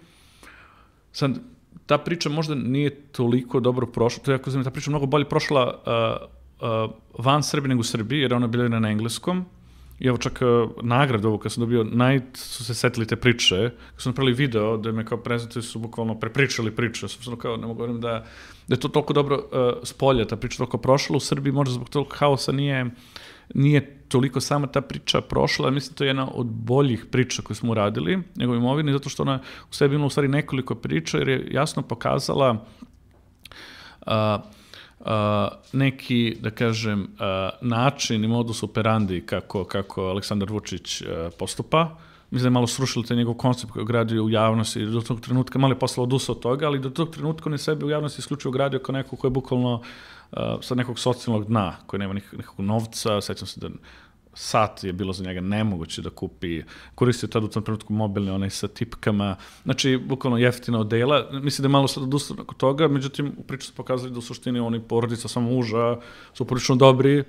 Sad, ta priča možda nije toliko dobro prošla, to je, ako znam, ta priča mnogo bolje prošla van Srbije nego u Srbiji, jer ona je bila na engleskom. I evo čak nagradu ovo, kad sam dobio Night, su se setili te priče, kad su napravili video, da me kao prezentuje su bukvalno prepričali priče, sam kao, ne mogu govorim da je to toliko dobro spolja, ta priča toliko prošla, u Srbiji možda zbog toliko haosa nije toliko sama ta priča prošla, mislim to je jedna od boljih priča koje smo uradili, nego imovini, zato što ona u sebi imala u stvari nekoliko priča, jer je jasno pokazala neki, da kažem, način i modus operandi kako Aleksandar Vučić postupa. Mislim da je malo srušilo taj njegov koncept koji je gradio u javnosti, do tog trenutka malo je posle odustao od toga, ali do tog trenutka on je sebe u javnosti isključivo gradio kao neko koji je bukvalno sa nekog socijalnog dna, koji nema nekog novca, sećam se da sat je bilo za njega nemoguće da kupi, koristio tada u tom trenutku mobilne, onaj sa tipkama, znači bukvalno jeftina odela, mislim da je malo sad odustao nakon toga, međutim u priču su pokazali da u suštini oni porodica samo muža su prilično dobri,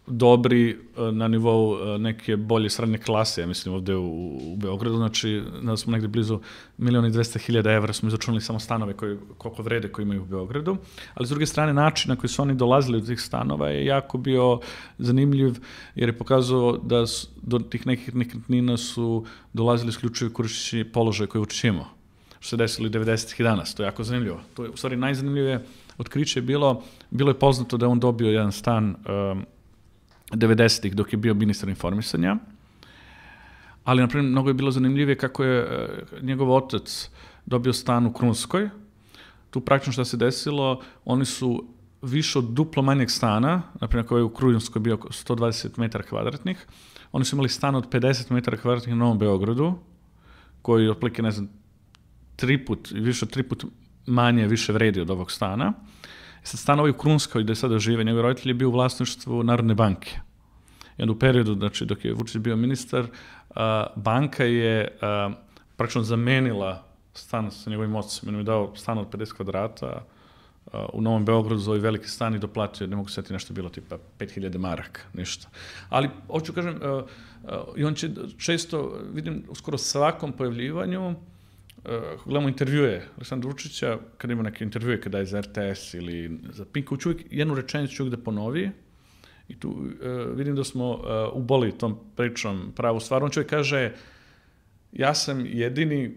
dobri na nivou neke bolje srednje klase, ja mislim, ovde u Beogradu, znači da smo negde blizu 1.200.000 evra smo izračunali samo stanove koliko vrede koji imaju u Beogradu, ali s druge strane način na koji su oni dolazili do tih stanova je jako bio zanimljiv, jer je pokazao da do tih nekih nekretnina su dolazili isključivo koristeći položaje koje Vučić imao, što se desilo i 90-ih i danas, to je jako zanimljivo. To je, u stvari, najzanimljivije otkriće je bilo je poznato da je on dobio jedan stan 90-ih dok je bio ministar informisanja, ali, na primjer, mnogo je bilo zanimljivije kako je njegov otac dobio stan u Krunskoj. Tu praktično što se desilo, oni su više od duplo manjeg stana, na primjer, koji je u Krunskoj bio 120 metara kvadratnih, oni su imali stan od 50 metara kvadratnih na Novom Beogradu, koji je otprilike, ne znam, više od tri put manje, više vredi od ovog stana. Sad stan ovaj u Krunskoj, gde sada žive, njegov roditelj je bio u vlasništvu Narodne banke. I onda u periodu, znači, dok je Vučić bio ministar, banka je praktično zamenila stan sa njegovim ocem. On je dao stan od 50 kvadrata u Novom Beogradu za ovaj veliki stan i doplatio, ne mogu setiti, nešto bilo tipa 5.000 maraka, ništa. Ali, hoću kažem, i on će često, vidim, u skoro svakom pojavljivanju, ako gledamo intervjue Aleksandra Vučića, kada ima neke intervjue, kada je za RTS ili za Pink, uvijek jednu rečenicu uvijek da ponovi. I tu vidim da smo uboli tom pričom pravu stvar. On čovjek kaže, ja sam jedini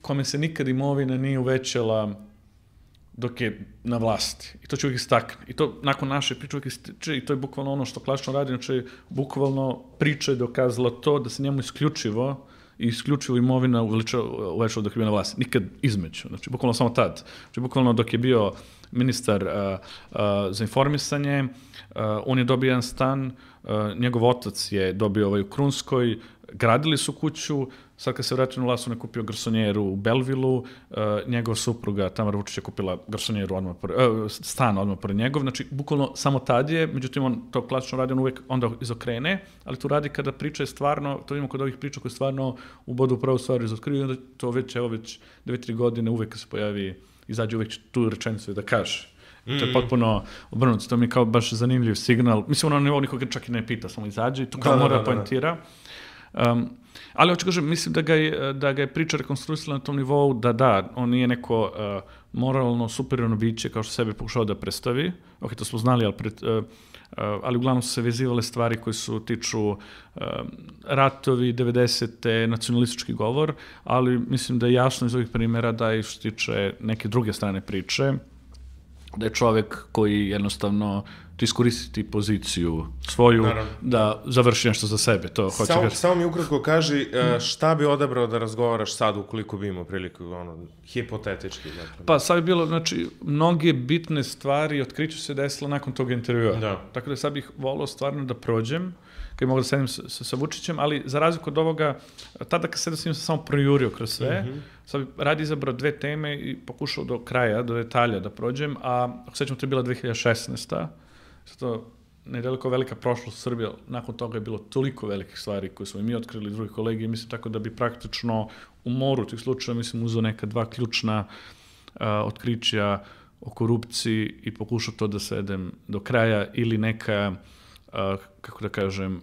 kome se nikad imovina nije uvećala dok je na vlasti. I to će uvijek istakne. I to nakon naše priče uvijek ističe i to je bukvalno ono što klasično radi. Znači, bukvalno priča je dokazala to da se njemu isključivo imovina uvećala dok je bio na vlasti. Nikad između. Znači, bukvalno samo tad. Znači, bukvalno dok je bio ministar za informisanje, on je dobio jedan stan, njegov otac je dobio u Krunskoj, gradili su kuću, sad kad se vratio na vlast, on je kupio garsonjeru u Belvilu, njegova supruga Tamara Vučić je kupila garsonjeru stan odmah pored njegov, znači bukvalno samo tad je, međutim on to klasično radi, on uvek onda izokrene, ali to radi kada priča je stvarno, to imamo kod ovih priča koje stvarno ubodu u pravu stvar izotkriju, onda to već 2-3 godine uvek kad se pojavi, izađe uvek tu rečenicu da kaže. To je potpuno obrnuto, to mi je kao baš zanimljiv signal. Mislim, ono na nivou nikoga čak i ne pita, samo izađe i tu kao mora poentira. Ali hoću kažem, mislim da ga je priča rekonstruisala na tom nivou da, on nije neko moralno superiorno biće kao što sebe pokušao da predstavi. Ok, to smo znali, ali uglavnom su se vezivale stvari koje su tiču ratovi, 90. nacionalistički govor, ali mislim da je jasno iz ovih primjera da je što tiče neke druge strane priče, da je čovek koji jednostavno ti iskoristiti poziciju svoju da završi nešto za sebe. To hoće kaži. Samo mi ukratko kaži šta bi odabrao da razgovaraš sad ukoliko bi imao priliku, hipotetički. Dakle. Pa sad bi bilo, znači, mnoge bitne stvari otkriću se desilo nakon tog intervjua. Da. Tako da sad bih volao stvarno da prođem, kad mogu da sedim sa Vučićem, ali za razliku od ovoga, tada kad sedim s njim sam samo projurio kroz sve, sad bi radi izabrao 2 teme i pokušao do kraja, do detalja da prođem, a ako sećamo, to je bila 2016. Zato nedaleko velika prošlost Srbija, nakon toga je bilo toliko velikih stvari koje smo i mi otkrili, drugi kolegi, mislim tako da bi praktično u moru tih slučaja, mislim, uzeo neka 2 ključna otkrića o korupciji i pokušao to da sedem do kraja ili neka, kako da kažem,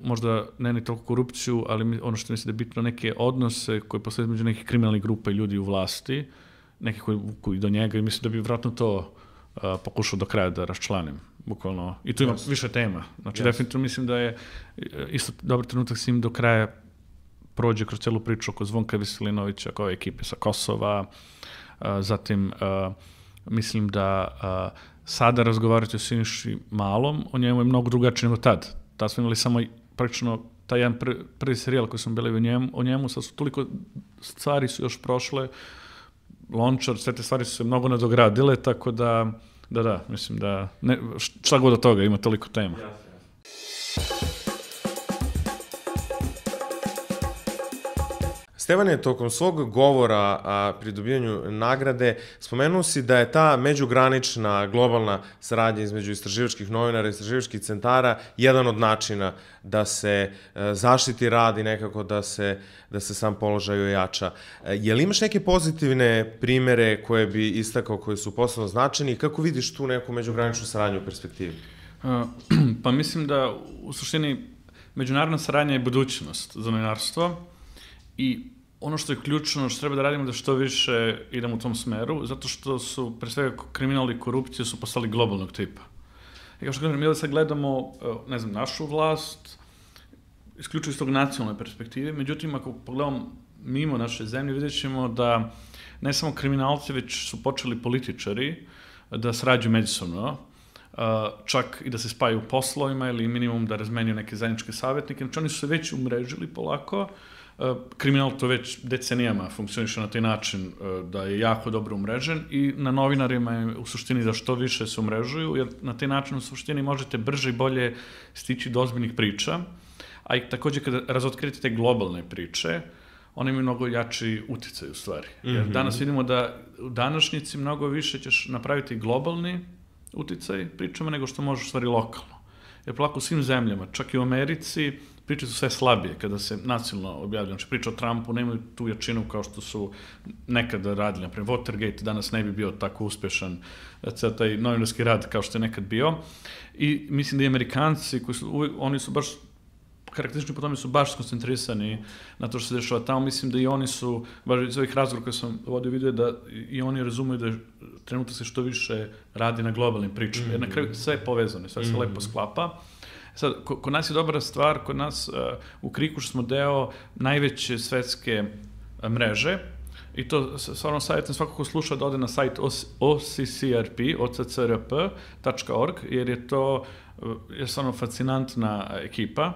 možda ne ni toliko korupciju, ali ono što mislim da je bitno, neke odnose koje postoje između nekih kriminalnih grupa i ljudi u vlasti, neki koji do njega, i mislim da bi vratno to pokušao do kraja da raščlanim, bukvalno. I tu ima više tema. Znači, definitivno mislim da je isto dobar trenutak s njim do kraja prođe kroz celu priču oko Zvonka Veselinovića, kao ekipe sa Kosova. Zatim, mislim da sada razgovarati o Siniši Malom, o njemu je mnogo drugačije nego tad. Tad smo imali samo praktično taj jedan prvi serijal koji smo bili o njemu, sad su toliko stvari su još prošle, Lončar, sve te stvari su se mnogo nadogradile, tako da, mislim da, šta god od toga, ima toliko tema. Stevan je tokom svog govora pri dobijanju nagrade spomenuo si da je ta međugranična globalna saradnja između istraživačkih novinara i istraživačkih centara jedan od načina da se zaštiti rad i nekako da se sam položaj ojača. Je li imaš neke pozitivne primere koje bi istakao, koji su posebno značajni i kako vidiš tu neku međugraničnu saradnju u perspektivi? Pa mislim da u suštini međunarodna saradnja je budućnost za novinarstvo i ono što je ključno, što treba da radimo da što više idemo u tom smeru, zato što su, pre svega, kriminal i korupcija su postali globalnog tipa. I kao što kažem, mi da sad gledamo, ne znam, našu vlast, isključivo iz tog nacionalne perspektive, međutim, ako pogledamo mimo naše zemlje, vidjet ćemo da ne samo kriminalci, već su počeli političari da sarađuju međusobno, čak i da se spaju u poslovima ili minimum da razmenjuju neke zajedničke savjetnike. Znači, oni su se već umrežili polako. Kriminal to već decenijama funkcioniše na taj način da je jako dobro umrežen i na novinarima je u suštini da što više se umrežuju, jer na taj način u suštini možete brže i bolje stići do ozbiljnih priča, a i takođe kada razotkrite te globalne priče, one imaju mnogo jači uticaj u stvari. Jer danas vidimo da u današnjici mnogo više ćeš napraviti globalni uticaj pričama nego što možeš u stvari lokalno. Jer polako u svim zemljama, čak i u Americi, priče su sve slabije kada se nacionalno objavljaju. Znači, priča o Trumpu nemaju tu jačinu kao što su nekada radili. Naprimjer, Watergate danas ne bi bio tako uspešan, ceo taj novinarski rad kao što je nekad bio. I mislim da i Amerikanci, oni su baš karakteristični po tome, su baš skoncentrisani na to što se dešava tamo. Mislim da i oni su, baš iz ovih razgovora koje sam vodio, vidio da i oni razumeju da trenutno se što više radi na globalnim pričama. Jer na kraju sve je povezano, sve se lepo sklapa. Sad, kod nas je dobra stvar, kod nas u Kriku što smo deo najveće svetske mreže, i to stvarno savjetujem svako ko sluša da ode na sajt occrp.org, jer je to stvarno fascinantna ekipa.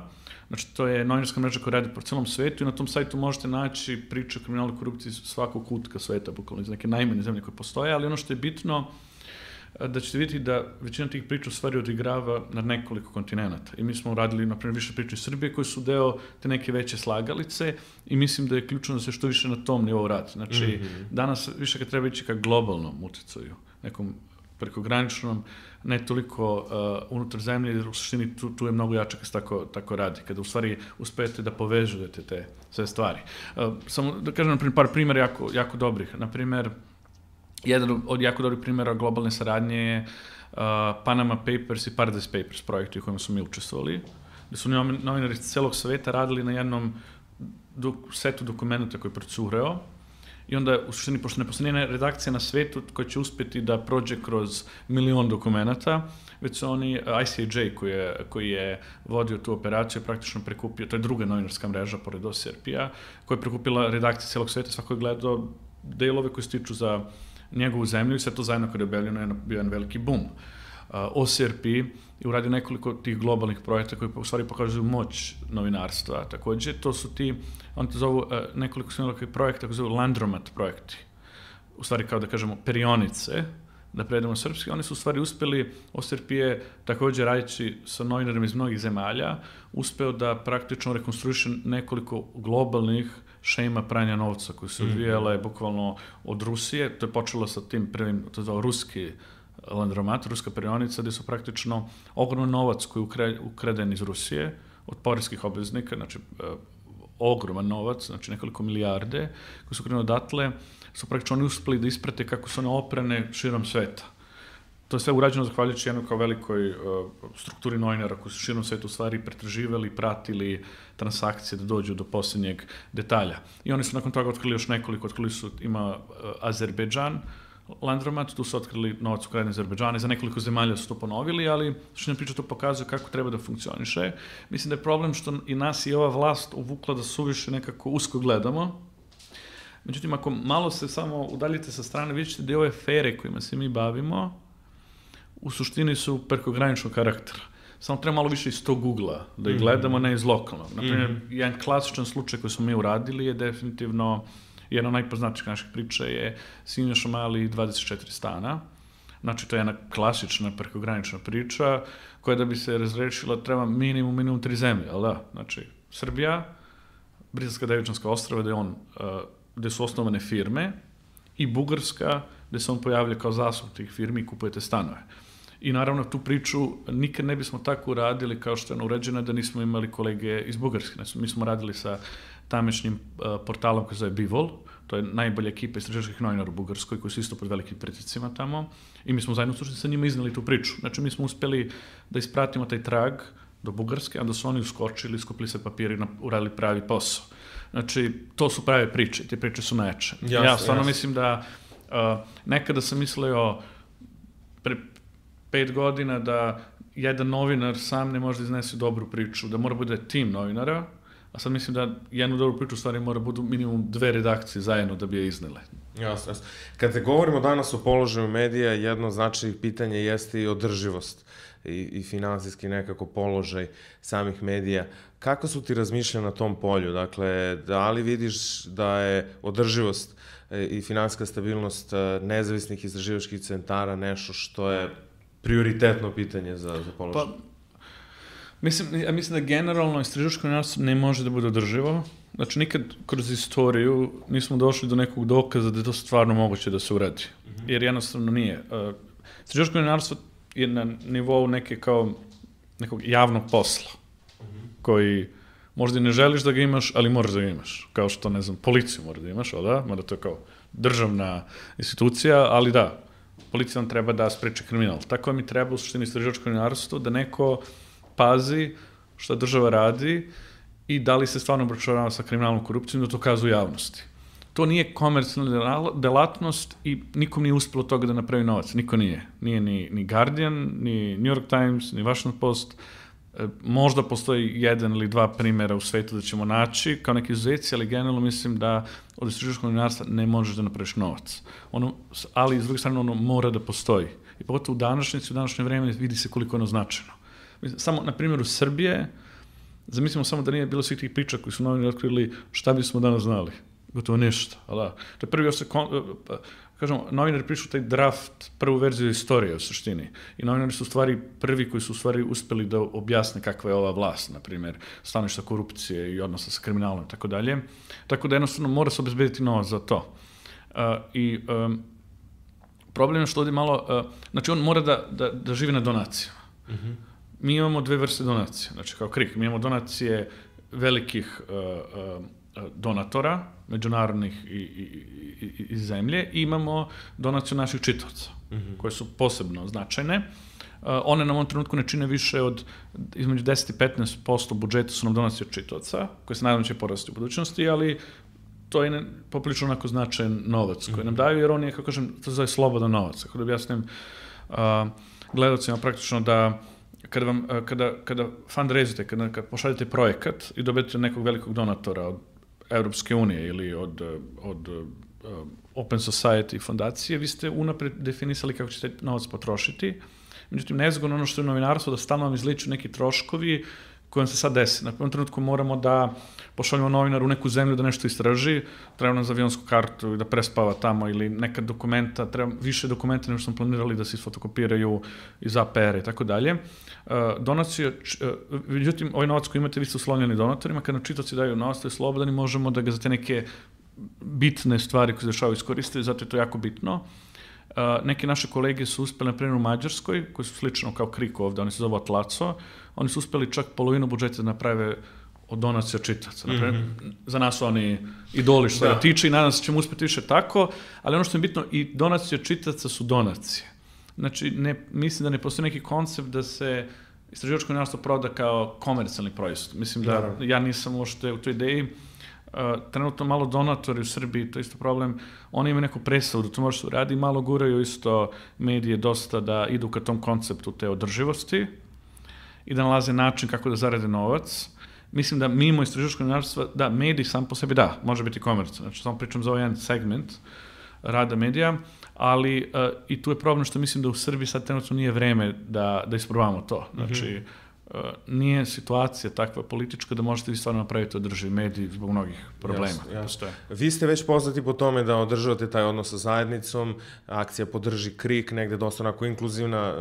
Znači, to je novinarska mreža koja radi po celom svetu i na tom sajtu možete naći priče o kriminalu i korupciji svakog kutka sveta, bukvalno iz neke najmanje zemlje koje postoje, ali ono što je bitno da ćete vidjeti da većina tih priča u stvari odigrava na nekoliko kontinenta. I mi smo uradili, na primjer, više priča iz Srbije koji su deo te neke veće slagalice i mislim da je ključno da se što više na tom nivou radi. Znači, danas više kad treba ići ka globalnom uticaju, nekom prekograničnom, ne toliko unutar zemlje, jer u suštini tu je mnogo jače kad se tako radi, kada u stvari uspete da povežujete te sve stvari. Samo da kažem, na primjer, par primjera jako dobrih. Na primjer, jedan od jako dobrih primjera globalne saradnje je Panama Papers i Paradise Papers projekti u kojima smo mi učestvovali, gde su novinari iz celog sveta radili na jednom setu dokumenta koji je procureo i onda, u suštini, pošto ne postoji nijedna redakcija na svetu koja će uspjeti da prođe kroz 1.000.000 dokumenta, već su oni, ICIJ koji je vodio tu operaciju, je praktično prikupio, to je druga novinarska mreža pored OCRP-a, koja je prikupila redakcije celog sveta, svako je gledao delove koji se tiču za njegovu zemlju i sve to zajedno kada je objavljeno je bio jedan veliki boom. OCRP je uradio nekoliko tih globalnih projekta koji u stvari pokazuju moć novinarstva. Takođe, to su oni to zovu nekoliko smijelokih projekta koji zovu Landromat projekti. U stvari, kao da kažemo, perionice, da prevedemo srpski. Oni su u stvari uspeli, OCRP je takođe radeći sa novinarima iz mnogih zemalja, uspeo da praktično rekonstruiše nekoliko globalnih šema pranja novca koji su odvijale bukvalno od Rusije. To je počelo sa tim prvim, to je zove ruski Landromat, ruska perionica, gde su praktično ogroman novac koji je ukraden iz Rusije od poreskih obveznika, znači ogroman novac, znači nekoliko milijarde koji su ukrenuli odatle, su praktično oni uspeli da isprate kako su one oprane širom sveta. To je sve urađeno zahvaljujući jednoj kao velikoj strukturi novinara koji su širom sveta u stvari pretraživali, pratili transakcije da dođu do posljednjeg detalja. I oni su nakon toga otkrili još nekoliko, ima Azerbejdžan, Landromat, tu su otkrili novac ukraden iz Azerbejdžana i za nekoliko zemalja su to ponovili, ali što nam priča to pokazuje kako treba da funkcioniše. Mislim da je problem što i nas i ova vlast uvukla da suviše nekako usko gledamo. Međutim, ako malo se samo udaljite sa strane, vidite da ove afere kojima se mi bavimo u suštini su prekograničnog karaktera. Samo treba malo više iz tog ugla da ih gledamo, ne iz lokalnog. Naprimjer, jedan klasičan slučaj koji smo mi uradili je definitivno jedna od najpoznatijih naših priča je Siniša Mali 24 stana. Znači, to je jedna klasična prekogranična priča koja da bi se razrešila treba minimum 3 zemlje, ali da, znači, Srbija, Britanska Devičanska ostrava, gde su osnovane firme, i Bugarska, gde se on pojavlja kao zasluh tih firmi i kupujete stanove. I naravno, tu priču nikad ne bismo tako uradili kao što je ona uređena da nismo imali kolege iz Bugarske. Mi smo radili sa tamešnjim portalom koji se zove Bivol. To je najbolja ekipa istraživačkih novinara u Bugarskoj, koji su isto pod velikim pritiscima tamo. I mi smo zajedno sa njima iznali tu priču. Znači, mi smo uspjeli da ispratimo taj trag do Bugarske, a da su oni uskočili, skupili se papiri, uradili pravi posao. Znači, to su prave priče, te priče su najjače. Ja stvarno mislim da nekada sam mislio pre 5 godina da jedan novinar sam ne može da iznese dobru priču, da mora bude tim novinara, a sad mislim da jednu dobru priču u stvari mora budu minimum 2 redakcije zajedno da bi je iznele. Jasno. Kada govorimo danas o položaju medija, jedno značajnih pitanja jeste i održivost i finansijski nekako položaj samih medija. Kako su ti razmišljali na tom polju? Dakle, da li vidiš da je održivost i finansijska stabilnost nezavisnih istraživačkih centara nešto što je prioritetno pitanje za položaj? Mislim da generalno istraživačko novinarstvo ne može da bude održivo. Znači, nikad kroz istoriju nismo došli do nekog dokaza da je to stvarno moguće da se uradi. Jer jednostavno nije. Istraživačko novinarstvo je na nivou nekog javnog posla, koji možda i ne želiš da ga imaš, ali moraš da ga imaš. Kao što, ne znam, policiju moraš da imaš, da? Mada to je kao državna institucija, ali da, policija nam treba da spreči kriminal. Tako mi treba u suštini istraživačko novinarstvo da neko pazi šta država radi i da li se stvarno obračunava sa kriminalnom korupcijom, da to kazu javnosti. To nije komercijalna delatnost i nikom nije uspelo toga da napravi novac. Niko nije. Nije ni Guardian, ni New York Times, ni Washington Post. Možda postoji 1 ili 2 primjera u svetu da ćemo naći kao neki izuzeci, ali generalno mislim da od istraživačkog novinarstva ne možeš da napraviš novac. Ali, s druge strane, ono mora da postoji. I pogotovo u današnje vreme vidi se koliko je ono značajno. Samo na primjeru Srbije, zamislimo samo da nije bilo svih tih priča koji su novinari otkrili, šta bismo danas znali? Gotovo ništa. To je prvi kažemo, novinari pišu taj draft, prvu verziju istorije u suštini. I novinari su u stvari prvi koji su u stvari uspeli da objasne kakva je ova vlast, na primjer, stanovišta korupcije i odnosa sa kriminalom i tako dalje. Tako da jednostavno mora se obezbediti novac za to. Problem je što ovdje malo, znači on mora da živi na donacijama. Mi imamo 2 vrste donacija, znači kao KRIK, mi imamo donacije velikih donatora, međunarodnih i zemlje, i imamo donaciju naših čitaoca, koje su posebno značajne. One nam u ovom trenutku ne čine više od između 10 i 15% budžeta su nam donacije čitaoca, koje se nadam će porasti u budućnosti, ali to je poprilično onako značajan novac koji nam daju, jer on je, kako kažem, to zove slobodan novac. Kako da objasnim gledalcima praktično da kada fundraisete, kada pošaljete projekat i dobijete nekog velikog donatora od Evropske unije ili od Open Society fondacije, vi ste unapred definisali kako ćete novac potrošiti. Međutim, nezgodno ono što je novinarstvo, da stalno vam izliču neki troškovi koji vam se sad desi. Na prvom trenutku moramo da pošaljemo novinaru u neku zemlju da nešto istraži, treba nam za avionsku kartu i da prespava tamo, ili neka dokumenta, treba više dokumenta nego što smo planirali da se isfotokopiraju iz APR i tako dalje. Donacije, međutim, ovaj novac koji imate, vi ste uslovljeni donatorima, kada nam čitaoci daju novac, to je slobodan i možemo da ga za te neke bitne stvari koje se dešavaju iskoristiti, zato je to jako bitno. Neke naše kolege su uspeli, na primjer u Mađarskoj, koji su slično kao KRIK ovde, oni se zove Atlaco, oni su uspeli čak polovinu budžeta da naprave od donacija čitaoca. Za nas su oni idoli što se tiče i nadam se ćemo uspeti više tako, ali ono što je bitno, i donacije čitaoca su donacije. Znači, mislim da ne postoji neki koncept da se istraživačko novinarstvo proda kao komercijalni proizvod. Mislim da ja nisam uopšte u toj ideji. Trenutno malo donatori u Srbiji, to je isto problem, oni imaju neku predstavu da to može se uradi, malo guraju isto medije dosta da idu ka tom konceptu te održivosti i da nalaze način kako da zarade novac. Mislim da mimo istraživačkog novinarstva, da, medij sam po sebi da, može biti komercijalno. Znači, samo pričam za ovaj jedan segment rada medija, ali i tu je problem što mislim da u Srbiji sad trenutno nije vreme da isprobavamo to. Znači, nije situacija takva politička da možete vi stvarno napraviti održivi mediji zbog mnogih problema. Vi ste već poznati po tome da održavate taj odnos sa zajednicom, akcija Podrži KRIK, negde dosta onako inkluzivna,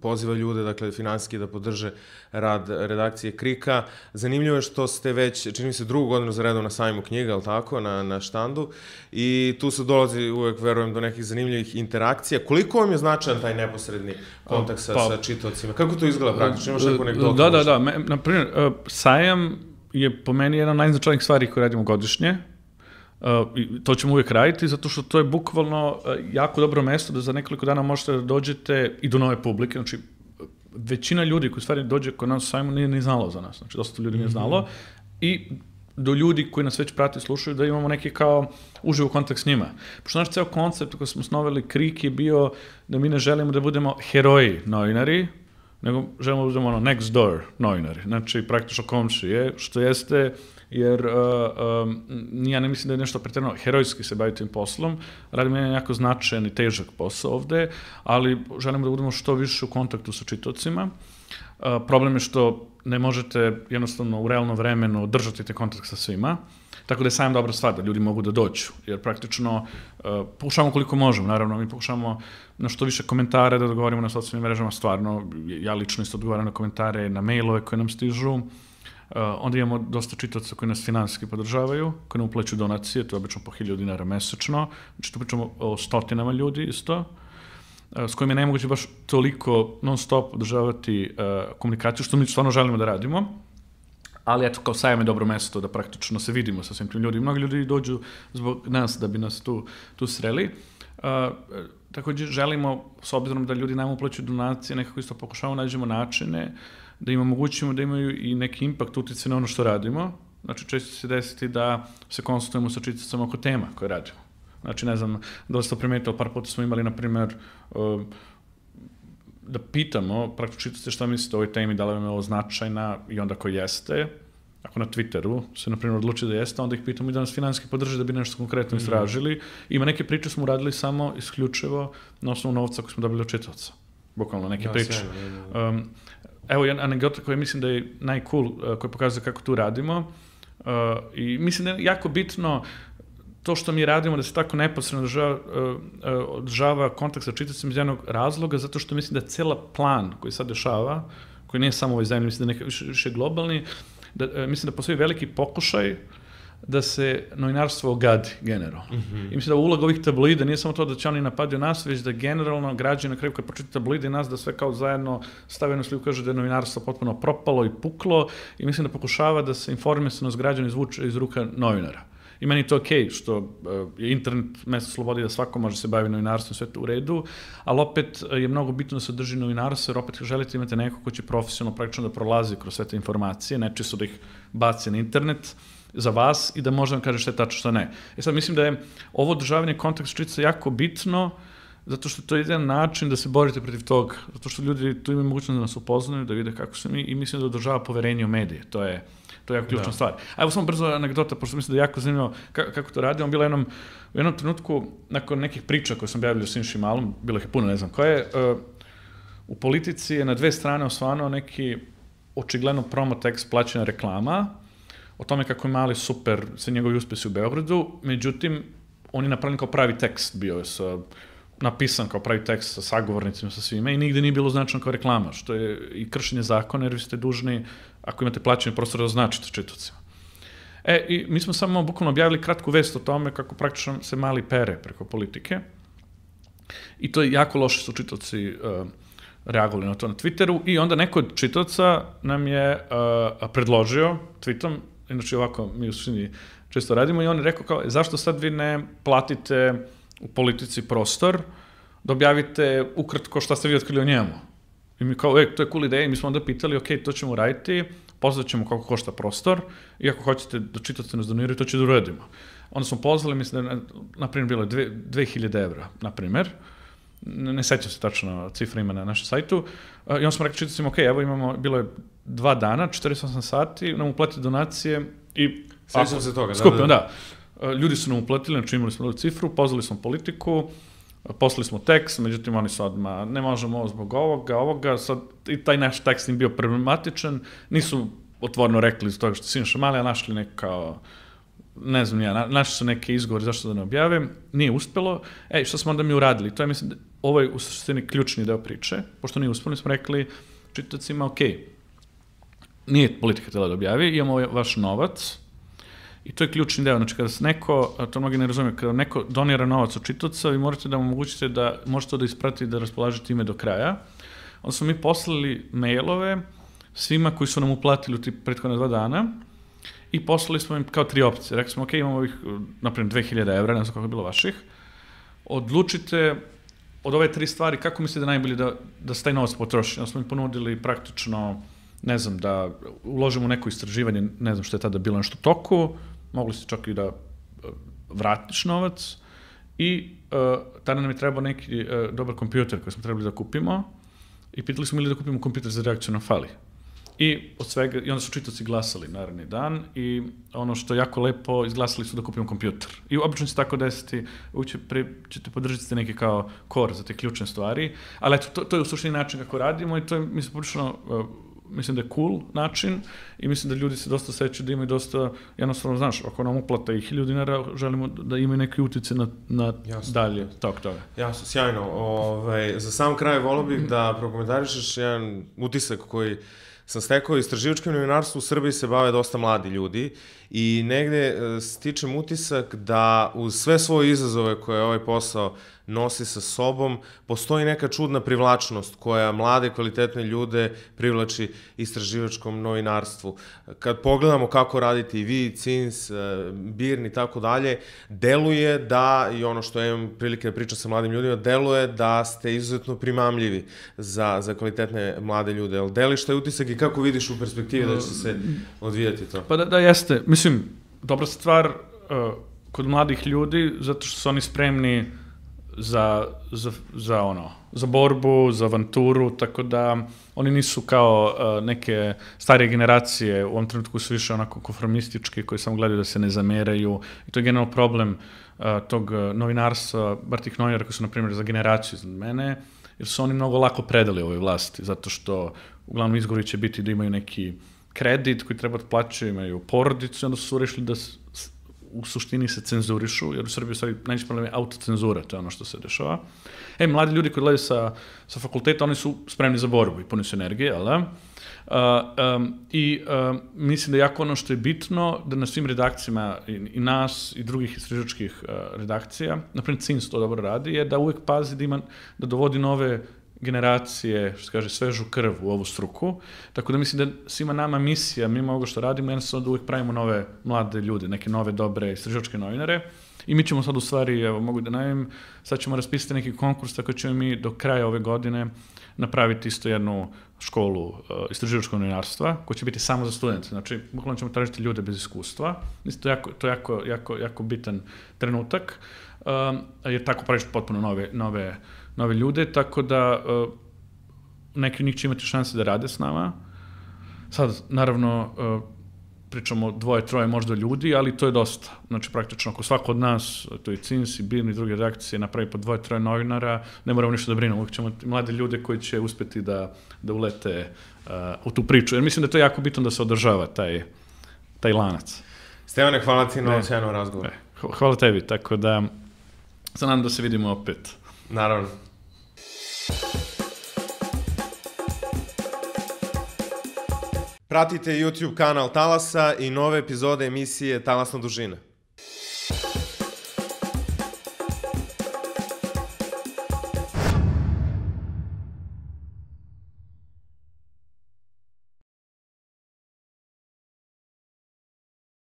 poziva ljude, dakle, finansijski da podrže rad redakcije KRIK-a. Zanimljivo je što ste već, čini mi se, 2. godinu za redom na sajmu knjiga, ali tako, na štandu, i tu se dolazi uvek, verujem, do nekih zanimljivih interakcija. Koliko vam je značajan taj neposredni kontakt sa čitaocima? Kako to izgleda praktično? Imaš neku anegdotu? Da. Na primjer, sajam je po meni jedna od najznačajnijih stvari koje radimo godišnje. I to ćemo uvijek raditi, zato što to je bukvalno jako dobro mesto da za nekoliko dana možete da dođete i do nove publike. Znači, većina ljudi koji stvari dođe kod nas u sajmu nije ni znalo za nas. Znači, dosta ljudi nije znalo. I do ljudi koji nas već prati i slušaju da imamo neki kao uživo kontakt s njima. Pošto naš ceo koncept koji smo osnovali KRIK je bio da mi ne želimo da budemo heroji novinari, nego želimo da budemo next door novinari. Znači, praktično komšije, što jeste, jer ja ne mislim da je nešto pretjerano herojski se baviti tim poslom. Radimo jedan jako značajan i težak posao ovde, ali želimo da budemo što više u kontaktu sa čitaocima. Problem je što ne možete jednostavno u realnom vremenu držati te kontakt sa svima, tako da je sam dobra stvar da ljudi mogu da dođu, jer praktično pokušavamo koliko možemo, naravno mi pokušavamo na što više komentare da odgovorimo na socijalnim mrežama, stvarno, ja lično isto odgovaram na komentare, na mailove koje nam stižu, onda imamo dosta čitaoca koji nas finansijski podržavaju, koji nam uplaćuju donacije, to je obično po 1000 dinara mesečno, znači tu pričamo o stotinama ljudi isto, s kojima je nemoguće baš toliko non stop održavati komunikaciju, što mi stvarno želimo da radimo, ali eto, kao sajam je dobro mesto da praktično se vidimo sa svim tim ljudima. Mnogi ljudi dođu zbog nas da bi nas tu sreli. Također želimo, s obzirom da ljudi nam uplaćuju donacije, nekako isto pokušavamo nađemo načine da im omogućimo da imaju i neki impakt, utjecaj na ono što radimo. Znači, često se desiti da se konsultujemo sa čitacama oko tema koje radimo. Znači, ne znam, da li ste primetili, par puta smo imali, na primjer, da pitamo, praktično čitaoce šta mislite o ovoj temi, da li vam je ovo značajna i onda ako jeste, ako na Twitteru se, na primjer, odluči da jeste, onda ih pitamo i da nas finansijski podrže da bi nešto konkretno istražili. Ima neke priče smo uradili samo isključivo na osnovu novca koji smo dobili od čitaoca. Bukvalno neke priče. Evo jedna anegdota koja mislim da je najcool, koja pokazuje kako tu radimo. I mislim da je jako bitno to što mi radimo, da se tako neposredno održava kontakt sa čitaocima iz jednog razloga, zato što mislim da cela plan koji sad dešava, koji nije samo u ovoj zemlji, mislim da je više globalni, mislim da postoji veliki pokušaj da se novinarstvo ogadi generalno. I mislim da uloga ovih tabloida nije samo to da će oni napadaju nas, već da generalno građani na kraju kad pročitaju tabloide i nas da sve kao zajedno stave na sliku, kaže da je novinarstvo potpuno propalo i puklo i mislim da pokušava da se informisanost građana izvuče iz ruka novinara. I meni je to okej, što je internet mesto slobode da svako može se bavi novinarstvom, sve to u redu, ali opet je mnogo bitno da se drži novinarstvo, jer opet želite imate neko ko će profesionalno praktično da prolazi kroz sve te informacije, ne čisto da ih baci na internet za vas i da možda vam kaže šta je tačno, šta ne. Sad mislim da je ovo održavanje kontakta s čitaocima jako bitno, zato što to je jedan način da se borite protiv toga, zato što ljudi tu imaju mogućnost da nas upoznaju, da vide kako smo mi i mislim da održava poverenje u medije, to je jako ključna stvar. A evo samo brzo anegdota, pošto mislim da je jako zanimljivo kako to radi. On bila u jednom trenutku, nakon nekih priča koje sam objavio s Sinši Malom, bilo ih je puno, ne znam koje, u politici je na 2 strane osvanuo neki očigledno promo tekst plaćena reklama, o tome kako je Mali super, sve njegovi uspjesi u Beogradu, međutim, on je napravljen kao pravi tekst, bio je napisan kao pravi tekst sa sagovornicima, sa svime i nigde nije bilo označeno kao reklama, što je i kršenje zakona, jer vi ste dužni, ako imate plaćeni prostor, da označite čitaocima. I mi smo samo bukvalno objavili kratku vest o tome kako praktično se Mali pere preko politike i to je jako loše su čitaoci reagovali na to na Twitteru i onda neko od čitaoca nam je predložio tweetom, inače ovako mi u suštini često radimo i on je rekao kao, zašto sad vi ne platite u politici prostor, da objavite ukratko šta ste vi otkrili o njemu. I mi kao, to je cool ideja i mi smo onda pitali, ok, to ćemo raditi, pozvat ćemo koliko košta prostor i ako hoćete da čitaoci nas doniraju, to će da uradimo. Onda smo pozvali, mislim da je, na primjer, bilo 2000 evra, na primjer, ne sećam se tačno cifra ima na našem sajtu, i onda smo rekli čitaocima, ok, evo bilo je 2 dana, 48 sati, nam uplatili donacije i sećam se toga, skupimo, da. Ljudi su nam uplatili, znači imali smo cifru, pozvali smo politiku, poslali smo tekst, međutim oni su odmah, ne možemo ovo zbog ovoga, sad i taj naš tekst im bio problematičan, nisu otvoreno rekli iz toga što Sinša Mali, a našli neka, ne znam ja, našli su neke izgovore zašto da ne objavim, nije uspelo, što smo onda mi uradili, to je mislim, ovo je u suštini ključni deo priče, pošto nije uspelo, smo rekli čitaocima, ok, nije politika htjela da objavi, imamo vaš novac, i to je ključni deo, znači kada se neko, to mnogi ne razumiju, kada neko donira novac od čitaoca, vi morate da mu omogućite da možete to da ispratite i da raspolažete ime do kraja. Onda smo mi poslali mailove svima koji su nam uplatili u ti prethodne 2 dana i poslali smo im kao 3 opcije. Rekli smo, ok, imamo ovih, naprimjer, 2000 evra, ne znam kako je bilo vaših, odlučite od ove 3 stvari kako mislite da najbolje da se taj novac potroši. Onda smo im ponudili praktično, ne znam, da uložimo u neko istraživanje, ne znam što je tada bilo nešto toku, mogli ste čak i da vratiš novac i tada nam je trebao neki dobar kompjuter koji smo trebali da kupimo i pitali smo ili da kupimo kompjuter za reakciju na fali. I onda su čitaoci glasali naredni dan i ono što je jako lepo, izglasali su da kupimo kompjuter. I obično će tako desiti, uvijek ćete podržati neki kao core za te ključne stvari, ali eto, to je u suštini način kako radimo i to je, mislim, poprilično, mislim da je cool način i mislim da ljudi se dosta sećaju da imaju dosta, jednostavno, znaš, ako nam uplata i 1000 dinara, želimo da imaju neki utjecaj na dalje toga. Jasno, sjajno. Za sam kraj volio bih da prokomentarišeš jedan utisak koji sam stekao. Istraživačkim novinarstvom u Srbiji se bave dosta mladi ljudi i negde stičem utisak da uz sve svoje izazove koje ovaj posao nosi sa sobom, postoji neka čudna privlačnost koja mlade, kvalitetne ljude privlači istraživačkom novinarstvu. Kad pogledamo kako radite i vi, CINS, BIRN i tako dalje, deluje da, i ono što imam prilike da pričam sa mladim ljudima, deluje da ste izuzetno primamljivi za kvalitetne mlade ljude. Jel deliš taj utisak i kako vidiš u perspektivi da će se odvijati to? Pa da jeste. Mislim, dobra stvar kod mladih ljudi, zato što su oni spremni za borbu, za avanturu, tako da oni nisu kao neke starije generacije, u ovom trenutku su više onako konformistički, koji samo gledaju da se ne zameraju. I to je generalno problem tog novinarstva, bar tih novinara koji su, na primjer, za generaciju iznad mene, jer su oni mnogo lako predali ovoj vlasti, zato što uglavnom izgovori će biti da imaju neki kredit koji treba da plaćaju, imaju porodicu, onda su rešili da u suštini se cenzurišu, jer u Srbiji u stvari najveći problem je autocenzura, to je ono što se dešava. Mladi ljudi koji gledaju sa fakulteta, oni su spremni za borbu i puni su energije, jel da? Mislim da jako ono što je bitno, da na svim redakcijama i nas i drugih istraživačkih redakcija, naprimjer CINS to dobro radi, je da uvek pazi da dovodi nove generacije, što se kaže, svežu krv u ovu struku, tako da mislim da svima nama misija, mimo ovoga što radimo, jednostavno da uvijek pravimo nove mlade ljude, neke nove, dobre istraživačke novinare i mi ćemo sad u stvari, evo, mogu da najavim, sad ćemo raspisati neki konkurs, tako ćemo mi do kraja ove godine napraviti isto jednu školu istraživačkog novinarstva, koja će biti samo za studente, znači, bukvalno ćemo tražiti ljude bez iskustva, mislim, to je jako bitan trenutak, jer tako praviš potpuno nove ljude, tako da neki od njih će imati šanse da rade s nama. Sad, naravno, pričamo 2-3 možda ljudi, ali to je dosta. Znači, praktično, ako svako od nas, to je CINS i BIRN i druge redakcije, napravi po 2-3 novinara, ne moramo ništa da brinemo. Uvijek ćemo mlade ljude koji će uspeti da ulete u tu priču. Jer mislim da je to jako bitno da se održava taj lanac. Stevane, hvala ti na sjajnom razgovoru. Hvala tebi, tako da se nadam da se vidimo opet. Naravno. Pratite YouTube kanal Talasa i nove epizode emisije Talasna dužina.